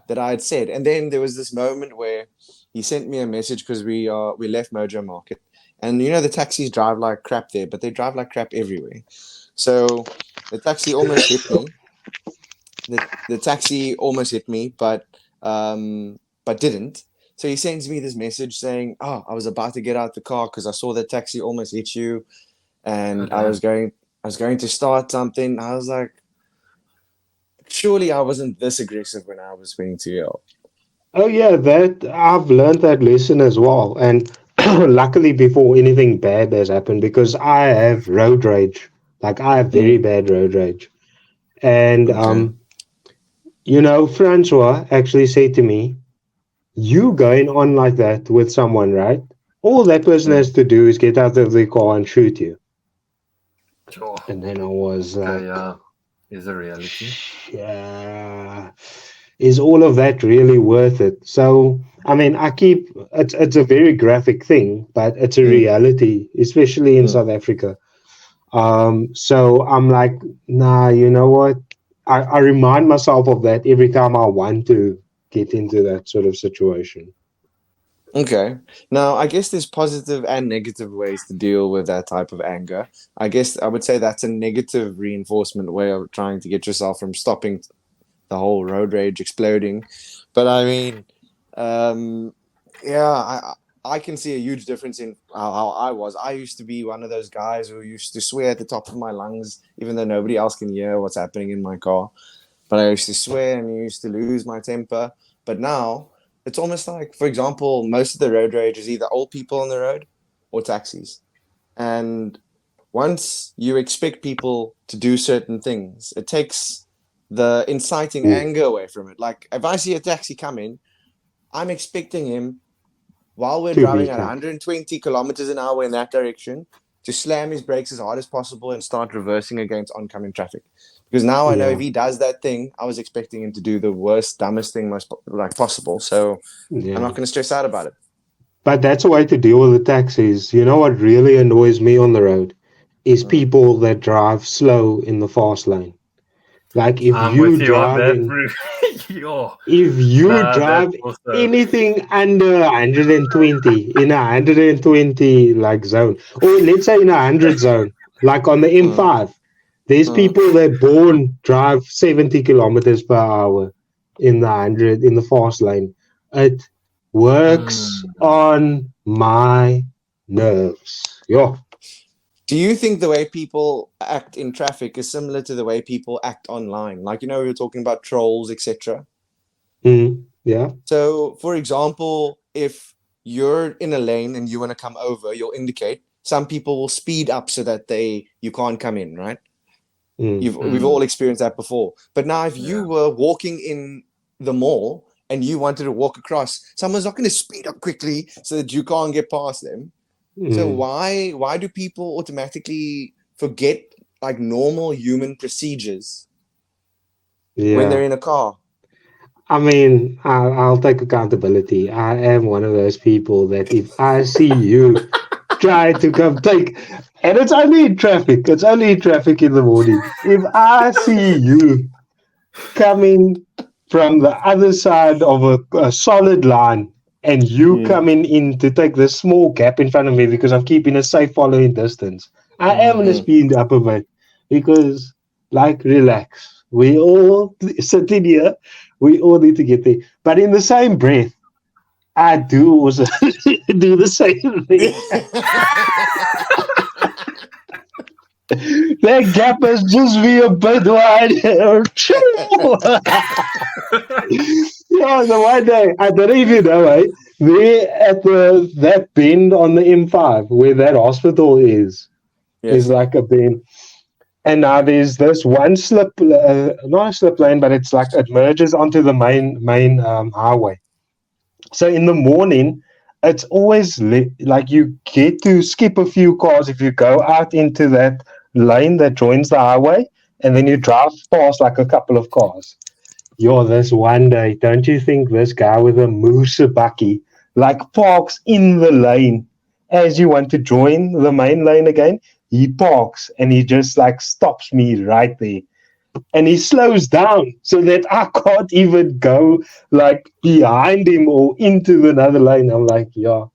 had said. And then there was this moment where he sent me a message because we left Mojo Market. And the taxis drive like crap there, but they drive like crap everywhere. So the taxi almost hit me. The taxi almost hit me, but didn't. So he sends me this message saying, "Oh, I was about to get out the car because I saw the taxi almost hit you, and I Okay. was going to start something." I was like, "Surely I wasn't this aggressive when I was 22-year-old." Oh yeah, that I've learned that lesson as well. And luckily before anything bad has happened, because I have road rage. Like I have very Mm, bad road rage. And okay. Francois actually said to me, you going on like that with someone, right? All that person Mm. has to do is get out of the car and shoot you. Sure. And then I was Okay. like, Yeah. Is a reality. yeah, is all of that really worth it? So, I mean, it's a very graphic thing, but it's a Mm, reality, especially in mm. South Africa. So I'm like, nah, you know what? I remind myself of that every time I want to get into that sort of situation. Okay. Now, I guess there's positive and negative ways to deal with that type of anger. I guess I would say that's a negative reinforcement way of trying to get yourself from stopping the whole road rage exploding. But I mean, um, yeah, I can see a huge difference in how I was. I used to be one of those guys who used to swear at the top of my lungs, even though nobody else can hear what's happening in my car. But I used to swear and used to lose my temper. But now it's almost like, for example, most of the road rage is either old people on the road or taxis. And once you expect people to do certain things, it takes the inciting Mm. anger away from it. Like if I see a taxi coming, I'm expecting him while we're To be driving at fair. 120 kilometers an hour in that direction, to slam his brakes as hard as possible and start reversing against oncoming traffic. Because now I know Yeah. if he does that thing, I was expecting him to do the worst, dumbest thing most possible. So I'm Yeah. not going to stress out about it. But that's a way to deal with the taxis. You know what really annoys me on the road is people that drive slow in the fast lane. Like if I'm you with you on drive that, in, bro. Yo, if you nah, that's drive also. anything under 120 in a 120 like zone, or let's say in a 100 zone, like on the M5, there's people that born drive 70 kilometers per hour in the 100 in the fast lane. It works on my nerves. Yo. Do you think the way people act in traffic is similar to the way people act online? Like, we were talking about trolls, etc. Yeah. So, for example, if you're in a lane and you want to come over, you'll indicate. Some people will speed up so that you can't come in, right? We've all experienced that before. But now, if you were walking in the mall and you wanted to walk across, someone's not going to speed up quickly so that you can't get past them. So why do people automatically forget like normal human procedures when they're Yeah. in a car? I mean, I'll take accountability. I am one of those people that if I see you try to come take, and it's only in traffic, it's only in traffic in the morning. If I see you coming from the other side of a solid line and you coming in to take this small gap in front of me because I'm keeping a safe following distance, I am going to speed up a bit because, like, relax. We all sitting here, we all need to get there. But in the same breath, I do also do the same thing. That gap has just be a bit wider. Yeah, the one day, I don't even know, eh? There at that bend on the M5 where that hospital is, Yes. there's like a bend. And now there's this one slip, not a slip lane, but it's like it merges onto the main highway. So in the morning, it's always like you get to skip a few cars if you go out into that lane that joins the highway, and then you drive past like a couple of cars. Yo, this one day, don't you think this guy with a Musabaki like parks in the lane as you want to join the main lane again? He parks and he just like stops me right there. And he slows down so that I can't even go like behind him or into another lane. I'm like, yeah,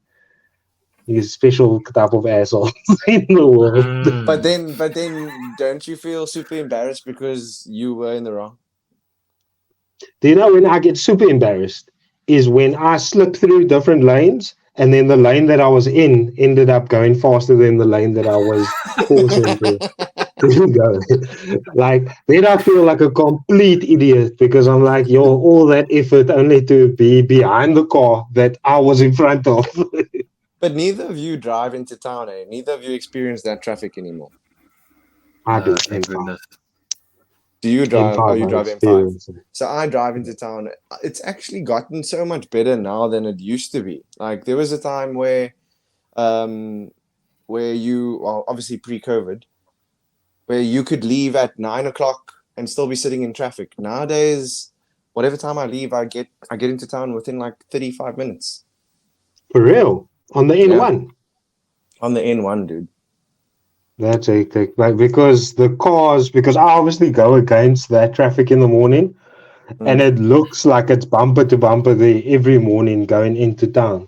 he's a special type of asshole in the world. But then, don't you feel super embarrassed because you were in the wrong? Do you know when I get super embarrassed is when I slip through different lanes and then the lane that I was in ended up going faster than the lane that I was forcing to go. Like, then I feel like a complete idiot because I'm like, yo, all that effort only to be behind the car that I was in front of. But neither of you drive into town, eh? Neither of you experience that traffic anymore. I do Thank M5. goodness. Do you drive? Oh, M5 you I drive M5. experience it. So I drive into town. It's actually gotten so much better now than it used to be. Like there was a time where you, well, obviously pre-COVID, where you could leave at 9 o'clock and still be sitting in traffic. Nowadays, whatever time I leave, I get into town within like 35 minutes. For real? On the N1? On the N1, dude. That's hectic. Like, because I obviously go against that traffic in the morning, and it looks like it's bumper to bumper there every morning going into town.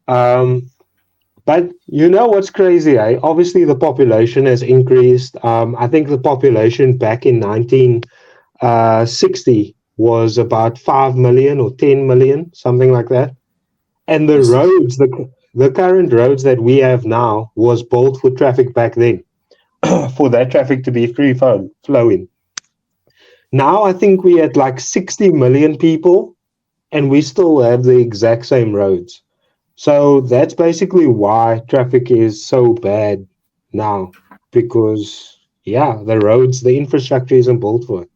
But you know what's crazy, eh? Obviously, the population has increased. I think the population back in 1960 was about 5 million or 10 million, something like that. And the roads, the current roads that we have now was built for traffic back then, for that traffic to be free flowing. Now I think we're at like 60 million people and we still have the exact same roads. So that's basically why traffic is so bad now, because the roads, the infrastructure isn't built for it.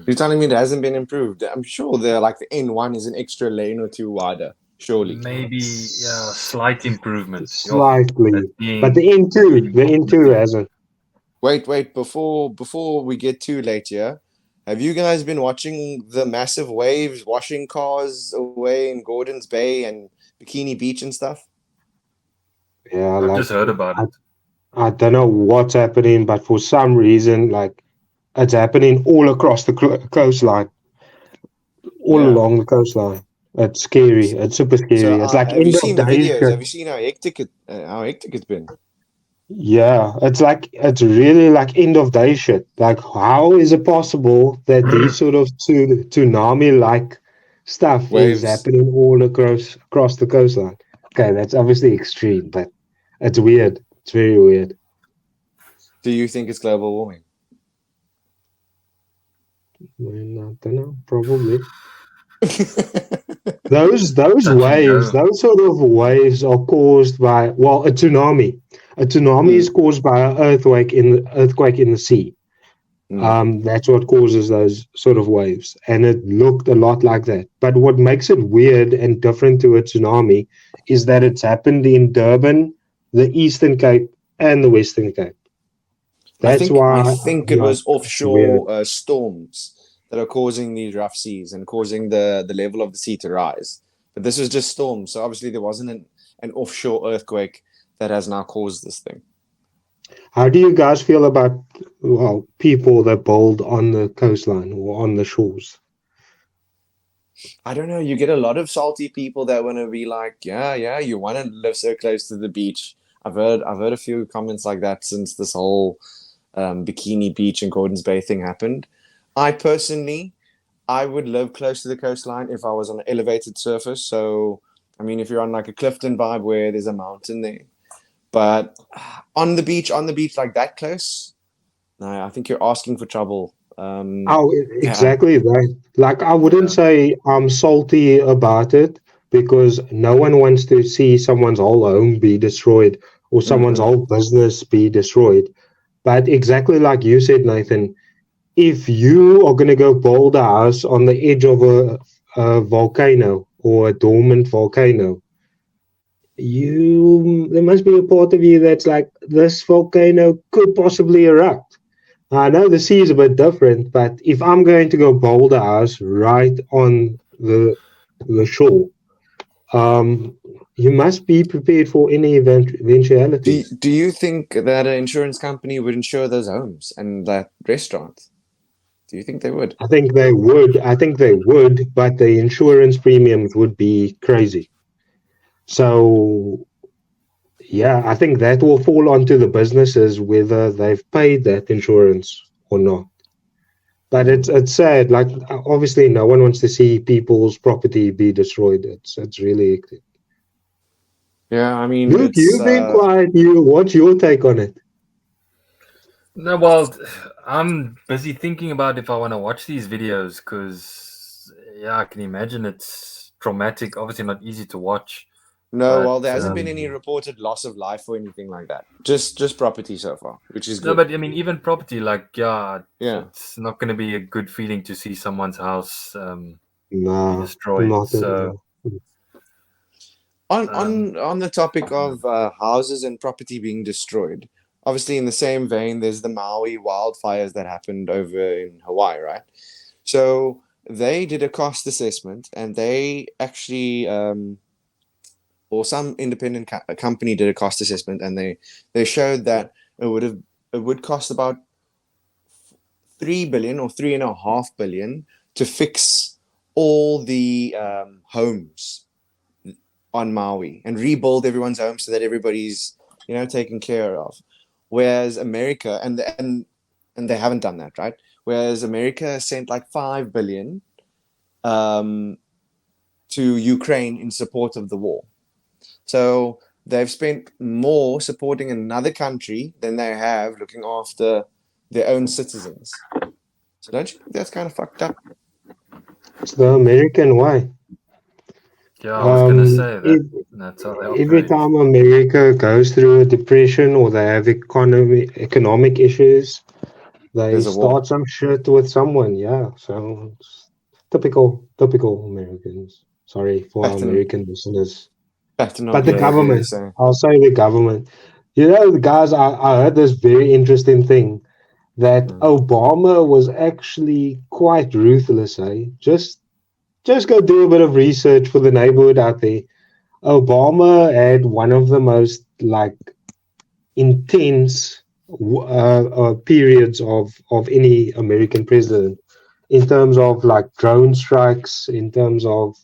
You're telling me it hasn't been improved? I'm sure like the N1 is an extra lane or two wider. surely. maybe slight improvement. Slightly, That's but the being N2 hasn't. Wait, before we get too late here, have you guys been watching the massive waves washing cars away in Gordon's Bay and Bikini Beach and stuff? Yeah, I've like just heard about it. I don't know what's happening, but for some reason, like it's happening all across the coastline, all Yeah. along the coastline. It's scary. It's super So scary. It's like have you end of seen the day videos? shit. Have you seen how hectic it's been? Yeah, it's really like end of day shit. Like, how is it possible that these sort of tsunami-like stuff is Waves. happening all across the coastline? Okay, that's obviously extreme, but it's weird. It's very weird. Do you think it's global warming? I mean, I don't know, probably. Those Touch and waves, go. those sort of waves are caused by, well, a tsunami. A tsunami is caused by an earthquake in the sea. That's what causes those sort of waves, and it looked a lot like that. But what makes it weird and different to a tsunami is that it's happened in Durban, the Eastern Cape, and the Western Cape. That's why I think it was it's weird. offshore storms that are causing these rough seas and causing the level of the sea to rise. But this was just storms, so obviously there wasn't an offshore earthquake that has now caused this thing. How do you guys feel about, well, people that build on the coastline or on the shores? I don't know. You get a lot of salty people that want to be like, yeah, you want to live so close to the beach. I've heard a few comments like that since this whole Bikini Beach and Gordon's Bay thing happened. I personally, I would live close to the coastline if I was on an elevated surface. So, I mean, if you're on like a Clifton vibe where there's a mountain there, but on the beach like that close, no, I think you're asking for trouble. Exactly that. Like, I wouldn't say I'm salty about it because no one wants to see someone's whole home be destroyed or someone's whole business be destroyed. But exactly like you said, Nathan, if you are going to go build a house on the edge of a volcano or a dormant volcano, there must be a part of you that's like, this volcano could possibly erupt. I know the sea is a bit different, but if I'm going to go build a house right on the shore, you must be prepared for any eventualities. Do you think that an insurance company would insure those homes and that restaurant? Do you think they would? I think they would, but the insurance premiums would be crazy. So, yeah, I think that will fall onto the businesses whether they've paid that insurance or not. But it's sad. Like, obviously, no one wants to see people's property be destroyed. It's really hectic. Yeah, I mean, Luke, you've been quiet. What's your take on it? No, well, I'm busy thinking about if I want to watch these videos because, I can imagine it's traumatic. Obviously, not easy to watch. No, well, there hasn't been any reported loss of life or anything like that. Just property so far, which is good. No, but I mean, even property, like, it's not going to be a good feeling to see someone's house be destroyed. Not so, on the topic of houses and property being destroyed, obviously, in the same vein, there's the Maui wildfires that happened over in Hawaii, right? So they did a cost assessment, and they actually, or some independent company did a cost assessment, and they showed that it would cost about $3 billion or $3.5 billion to fix all the homes on Maui and rebuild everyone's home so that everybody's taken care of. Whereas America and they haven't done that, right? Whereas America sent like $5 billion to Ukraine in support of the war. So they've spent more supporting another country than they have looking after their own citizens. So don't you think that's kind of fucked up? It's the American way. Yeah, I was going to say that. That's how they operate. Every time America goes through a depression or they have economic issues, they start some shit with someone. Yeah, so it's typical Americans. Sorry for our Batten, American listeners. Batten But the whatever you government, say. I'll say the government. Guys, I heard this very interesting thing that Mm. Obama was actually quite ruthless, eh? Just go do a bit of research for the neighborhood out there. Obama had one of the most like intense periods of any American president in terms of like drone strikes, in terms of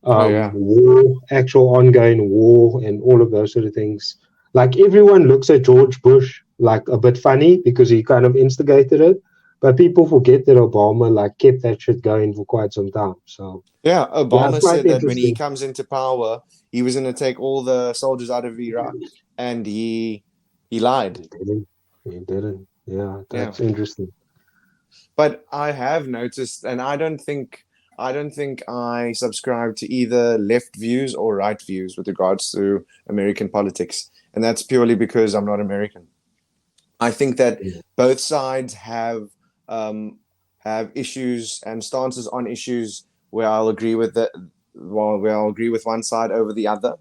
Oh yeah. war, actual ongoing war, and all of those sort of things. Like everyone looks at George Bush like a bit funny because he kind of instigated it, but people forget that Obama like kept that shit going for quite some time. So Yeah, yeah, it's Obama quite said that when he interesting. comes into power, he was going to take all the soldiers out of Iraq, and he lied. He didn't. He didn't. Yeah, Yeah, that's interesting. but I have noticed, and I don't think I subscribe to either left views or right views with regards to American politics, and that's purely because I'm not American. I think that Yeah. both sides um, have issues and stances on issues where I'll agree with where I'll agree with one side over the other.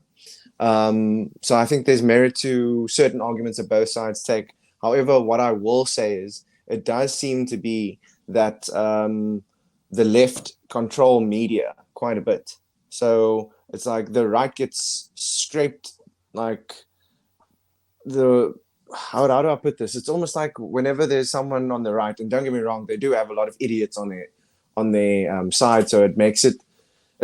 So I think there's merit to certain arguments that both sides take. However, what I will say is it does seem to be that the left control media quite a bit. So it's like the right gets scraped like the how do I put this? It's almost like whenever there's someone on the right, and don't get me wrong, they do have a lot of idiots on their side, so it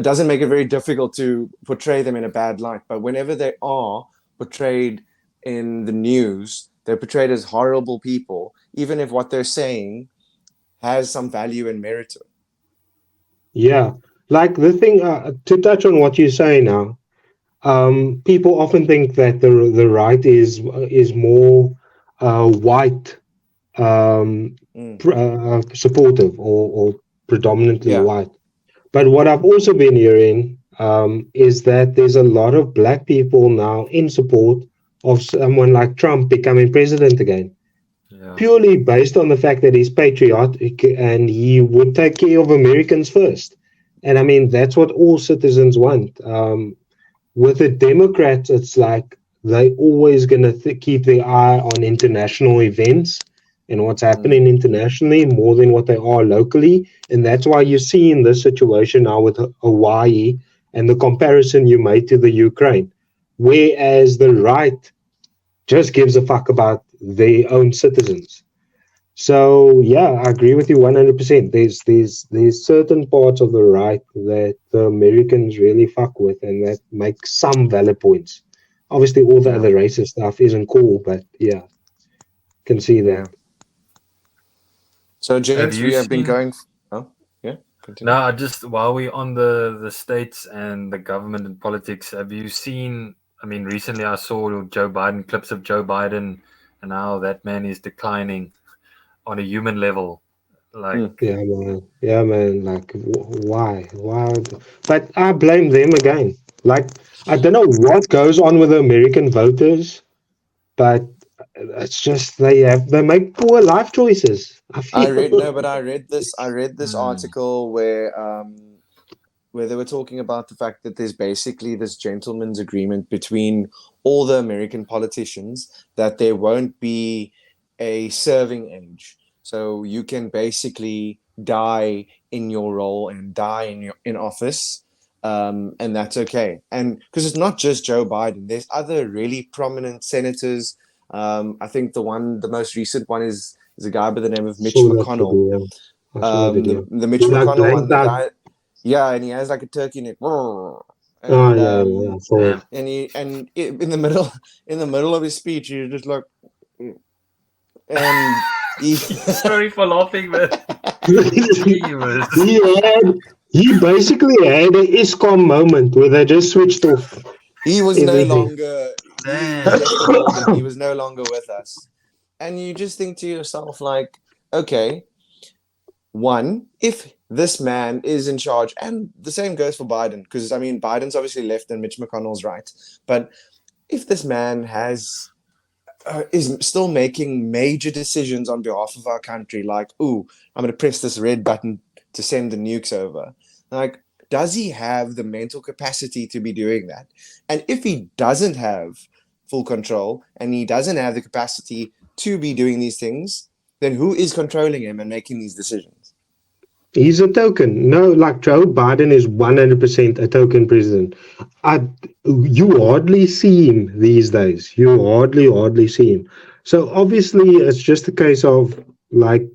doesn't make it very difficult to portray them in a bad light. But whenever they are portrayed in the news, they're portrayed as horrible people, even if what they're saying has some value and merit to it. Yeah. Like the thing to touch on what you say now, people often think that the right is more white Mm. supportive or predominantly Yeah, white. But what I've also been hearing is that there's a lot of black people now in support of someone like Trump becoming president again, Yeah. purely based on the fact that he's patriotic and he would take care of Americans first. And I mean, that's what all citizens want. With the Democrats, it's like they always going to keep their eye on international events and what's mm. happening internationally more than what they are locally. And that's why you're seeing this situation now with Hawaii and the comparison you made to the Ukraine. Whereas the right just gives a fuck about their own citizens. So yeah, I agree with you 100%. There's certain parts of the right that the Americans really fuck with and that make some valid points. Obviously, all the Yeah, other racist stuff isn't cool, but yeah, can see that. yeah. So, Have gents, you we have been seen? going. Oh, yeah, No, continue. I just while we're on the states and the government and politics, have you seen? I mean, recently I saw Joe Biden clips of Joe Biden and how that man is declining on a human level. Like, Mm. Yeah, man. Like, why? But I blame them again. Like, I don't know what goes on with the American voters, but it's just they make poor life choices. I I feel. read no, but I read this hmm, article where they were talking about the fact that there's basically this gentleman's agreement between all the American politicians that there won't be a serving age. So you can basically die in your role and die in office, and that's okay. And because it's not just Joe Biden, there's other really prominent senators. I think the most recent one is a guy by the name of Mitch Saw that McConnell. video. I saw the video. The Mitch He like McConnell one, blanked the out. guy, yeah, and he has like a turkey neck, Oh and yeah, yeah, I saw it. damn. in the middle in the middle of his speech, he's just like, and he Sorry for laughing, but he was. he had he basically had an ISCOM moment where they just switched off he was no everything. longer he Damn. left the building. He was no longer with us, and you just think to yourself like, okay, one, if this man is in charge, and the same goes for Biden, because I mean, Biden's obviously left and Mitch McConnell's right, but if this man is still making major decisions on behalf of our country, like, ooh, I'm going to press this red button to send the nukes over, like, does he have the mental capacity to be doing that? And if he doesn't have full control and he doesn't have the capacity to be doing these things, then who is controlling him and making these decisions? He's a token. No, like Joe Biden is 100% a token president. You hardly see him these days. You hardly see him. So obviously, it's just a case of like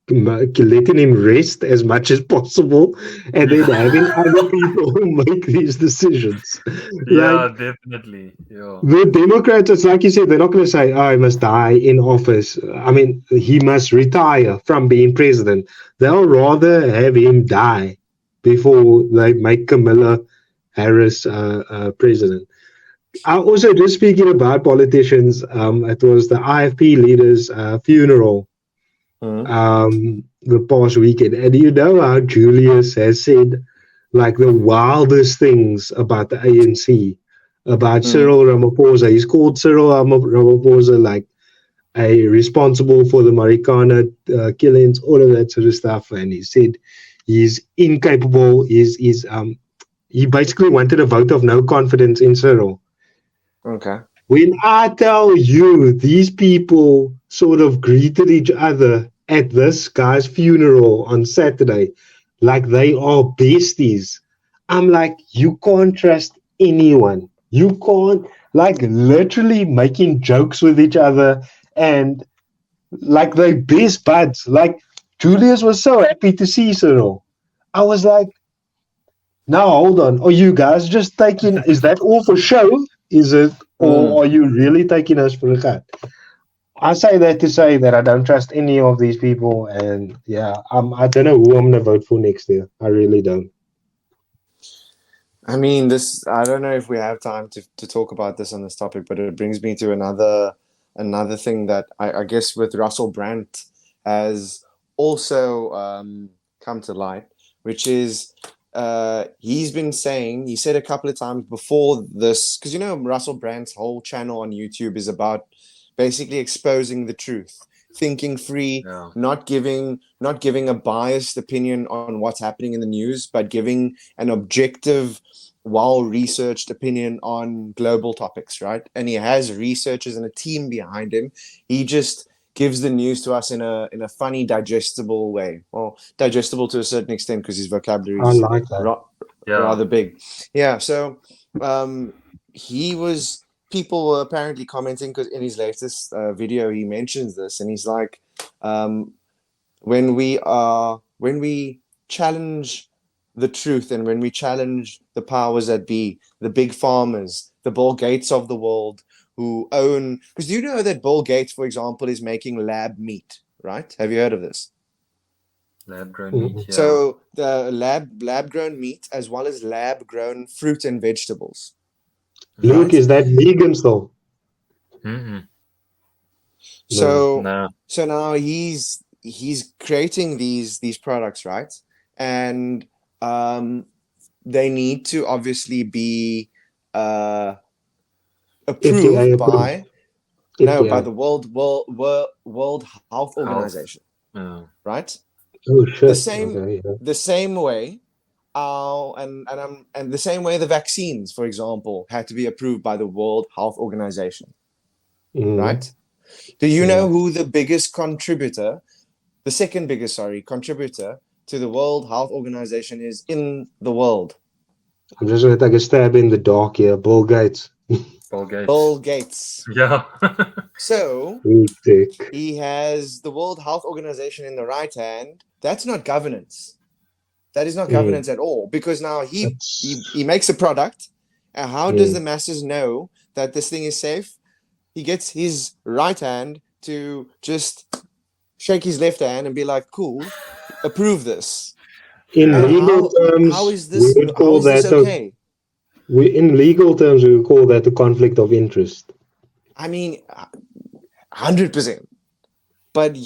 letting him rest as much as possible and then having other people make these decisions. Yeah, Like, definitely. Yeah. the Democrats, it's like you said, they're not going to say, oh, he must die in office. I mean, he must retire from being president. They'll rather have him die before they make Kamala Harris president. Also, just speaking about politicians, it was the IFP leader's funeral the past weekend. And you know how Julius has said like the wildest things about the ANC, about Cyril Ramaphosa. He's called Cyril Ramaphosa like a responsible for the Marikana killings, all of that sort of stuff. And he said he's incapable. He basically wanted a vote of no confidence in Cyril. Okay. When I tell you these people sort of greeted each other at this guy's funeral on Saturday, like they are besties, I'm like, you can't trust anyone. You can't, like, literally making jokes with each other and like they best buds. Like, Julius was so happy to see Cyril. I was like, now hold on. Are you guys just taking, is that all for show? Is it, or are you really taking us for a cut? I say that to say that I don't trust any of these people, and yeah, I don't know who I'm gonna vote for next year. I really don't. I mean, I don't know if we have time to talk about this on this topic, but it brings me to another thing that I guess with Russell Brand has also come to light, which is he said a couple of times before this, because Russell Brand's whole channel on YouTube is about basically exposing the truth, thinking free, not giving a biased opinion on what's happening in the news, but giving an objective, well-researched opinion on global topics, right? And he has researchers and a team behind him. He just gives the news to us in a funny, digestible way. Well, digestible to a certain extent because his vocabulary is rather big. Yeah, so people were apparently commenting because in his latest video he mentions this, and he's like, when we challenge the truth and when we challenge the powers that be, the big farmers, the Bill Gates of the world, who own, because you know that Bill Gates, for example, is making lab meat, right? Have you heard of this? Lab-grown meat, yeah. So the lab-grown meat as well as lab-grown fruit and vegetables. Luke, is that vegan still? Mm-hmm. So No. So now he's creating these products, right? And they need to obviously be approved by the World Health Organization, right? Oh shit! The same way. And the same way the vaccines, for example, had to be approved by the World Health Organization, right? Do you know who the second biggest contributor to the World Health Organization is in the world? I'm just going to take a stab in the dark here. Bill Gates. Bill Gates. Yeah. So he has the World Health Organization in the right hand. That's not governance. That is not governance at all, because now he makes a product. And how does the masses know that this thing is safe? He gets his right hand to just shake his left hand and be like, cool, approve this. In legal terms, how is this okay? In legal terms, we would call that a conflict of interest. I mean, 100%. But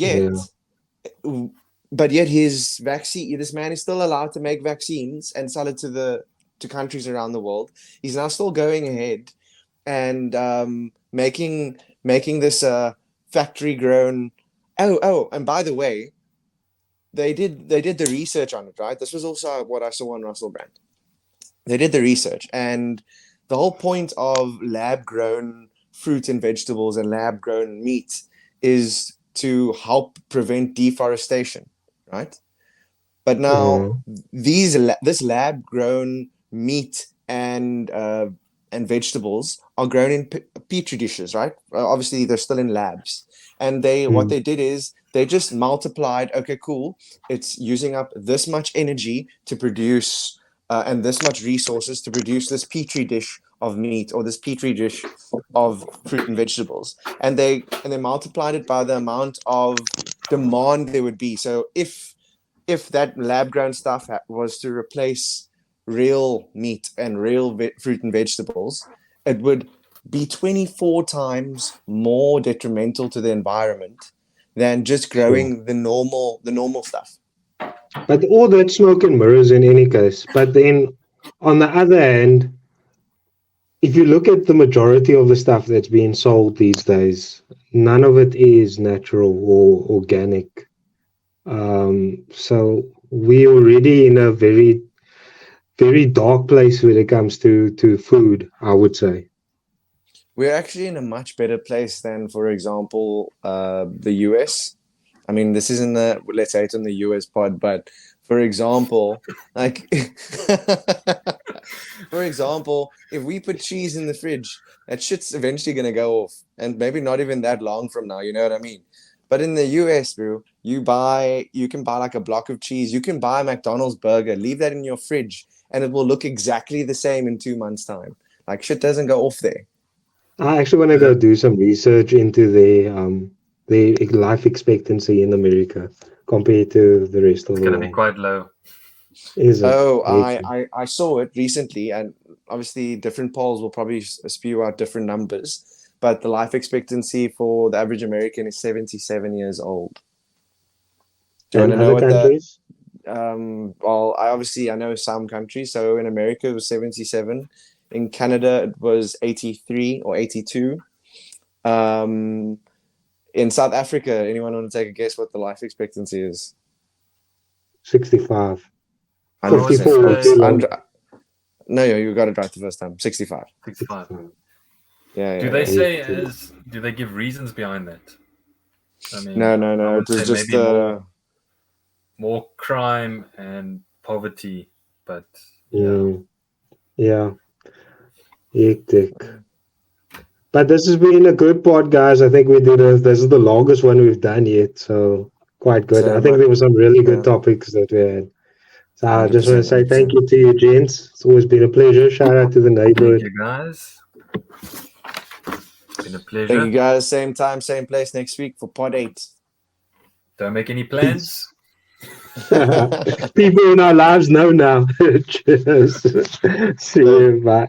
yet his vaccine, this man is still allowed to make vaccines and sell it to countries around the world. He's now still going ahead and making this factory grown. And by the way, they did the research on it, right? This was also what I saw on Russell Brand. they did the research, and the whole point of lab grown fruit and vegetables and lab grown meat is to help prevent deforestation, right? But now this lab grown meat and vegetables are grown in petri dishes, right? Obviously, they're still in labs, and what they did is they just multiplied. Okay, cool. It's using up this much energy to produce and this much resources to produce this petri dish of meat or this petri dish of fruit and vegetables, and they multiplied it by the amount of demand there would be. So if that lab grown stuff was to replace real meat and real fruit and vegetables, it would be 24 times more detrimental to the environment than just growing the normal stuff. But all that smoke and mirrors in any case. But then on the other hand, if you look at the majority of the stuff that's being sold these days, none of it is natural or organic. So we're already in a very, very dark place when it comes to food, I would say. We're actually in a much better place than, for example, the US. I mean, this isn't let's say it's in the US pod, but for example, like, for example, if we put cheese in the fridge, that shit's eventually going to go off, and maybe not even that long from now, you know what I mean? But in the US, bro, you can buy like a block of cheese. You can buy a McDonald's burger, leave that in your fridge, and it will look exactly the same in 2 months' time. Like, shit doesn't go off there. I actually want to go do some research into the life expectancy in America compared to the rest of the world. It's going to be quite low. Is it? Oh, I saw it recently, and obviously different polls will probably spew out different numbers, but the life expectancy for the average American is 77 years old. Do you want to know what countries? Well, I know some countries. So in America, it was 77. In Canada, it was 83 or 82. In South Africa, anyone want to take a guess what the life expectancy is? 65. 54. No, you got it right the first time. 65. 65. Yeah. Do they say do they give reasons behind that? I mean, no. It was just more crime and poverty, but yeah. Hectic. But this has been a good pod, guys. I think this is the longest one we've done yet, so quite good. I think there were some really good topics that we had. So I just want to say thank you to you, gents. It's always been a pleasure. Shout out to the neighborhood. Thank you, guys. It's been a pleasure. Thank you, guys. Same time, same place next week for Pod 8. Don't make any plans. People in our lives know now. Cheers. See you. Bye.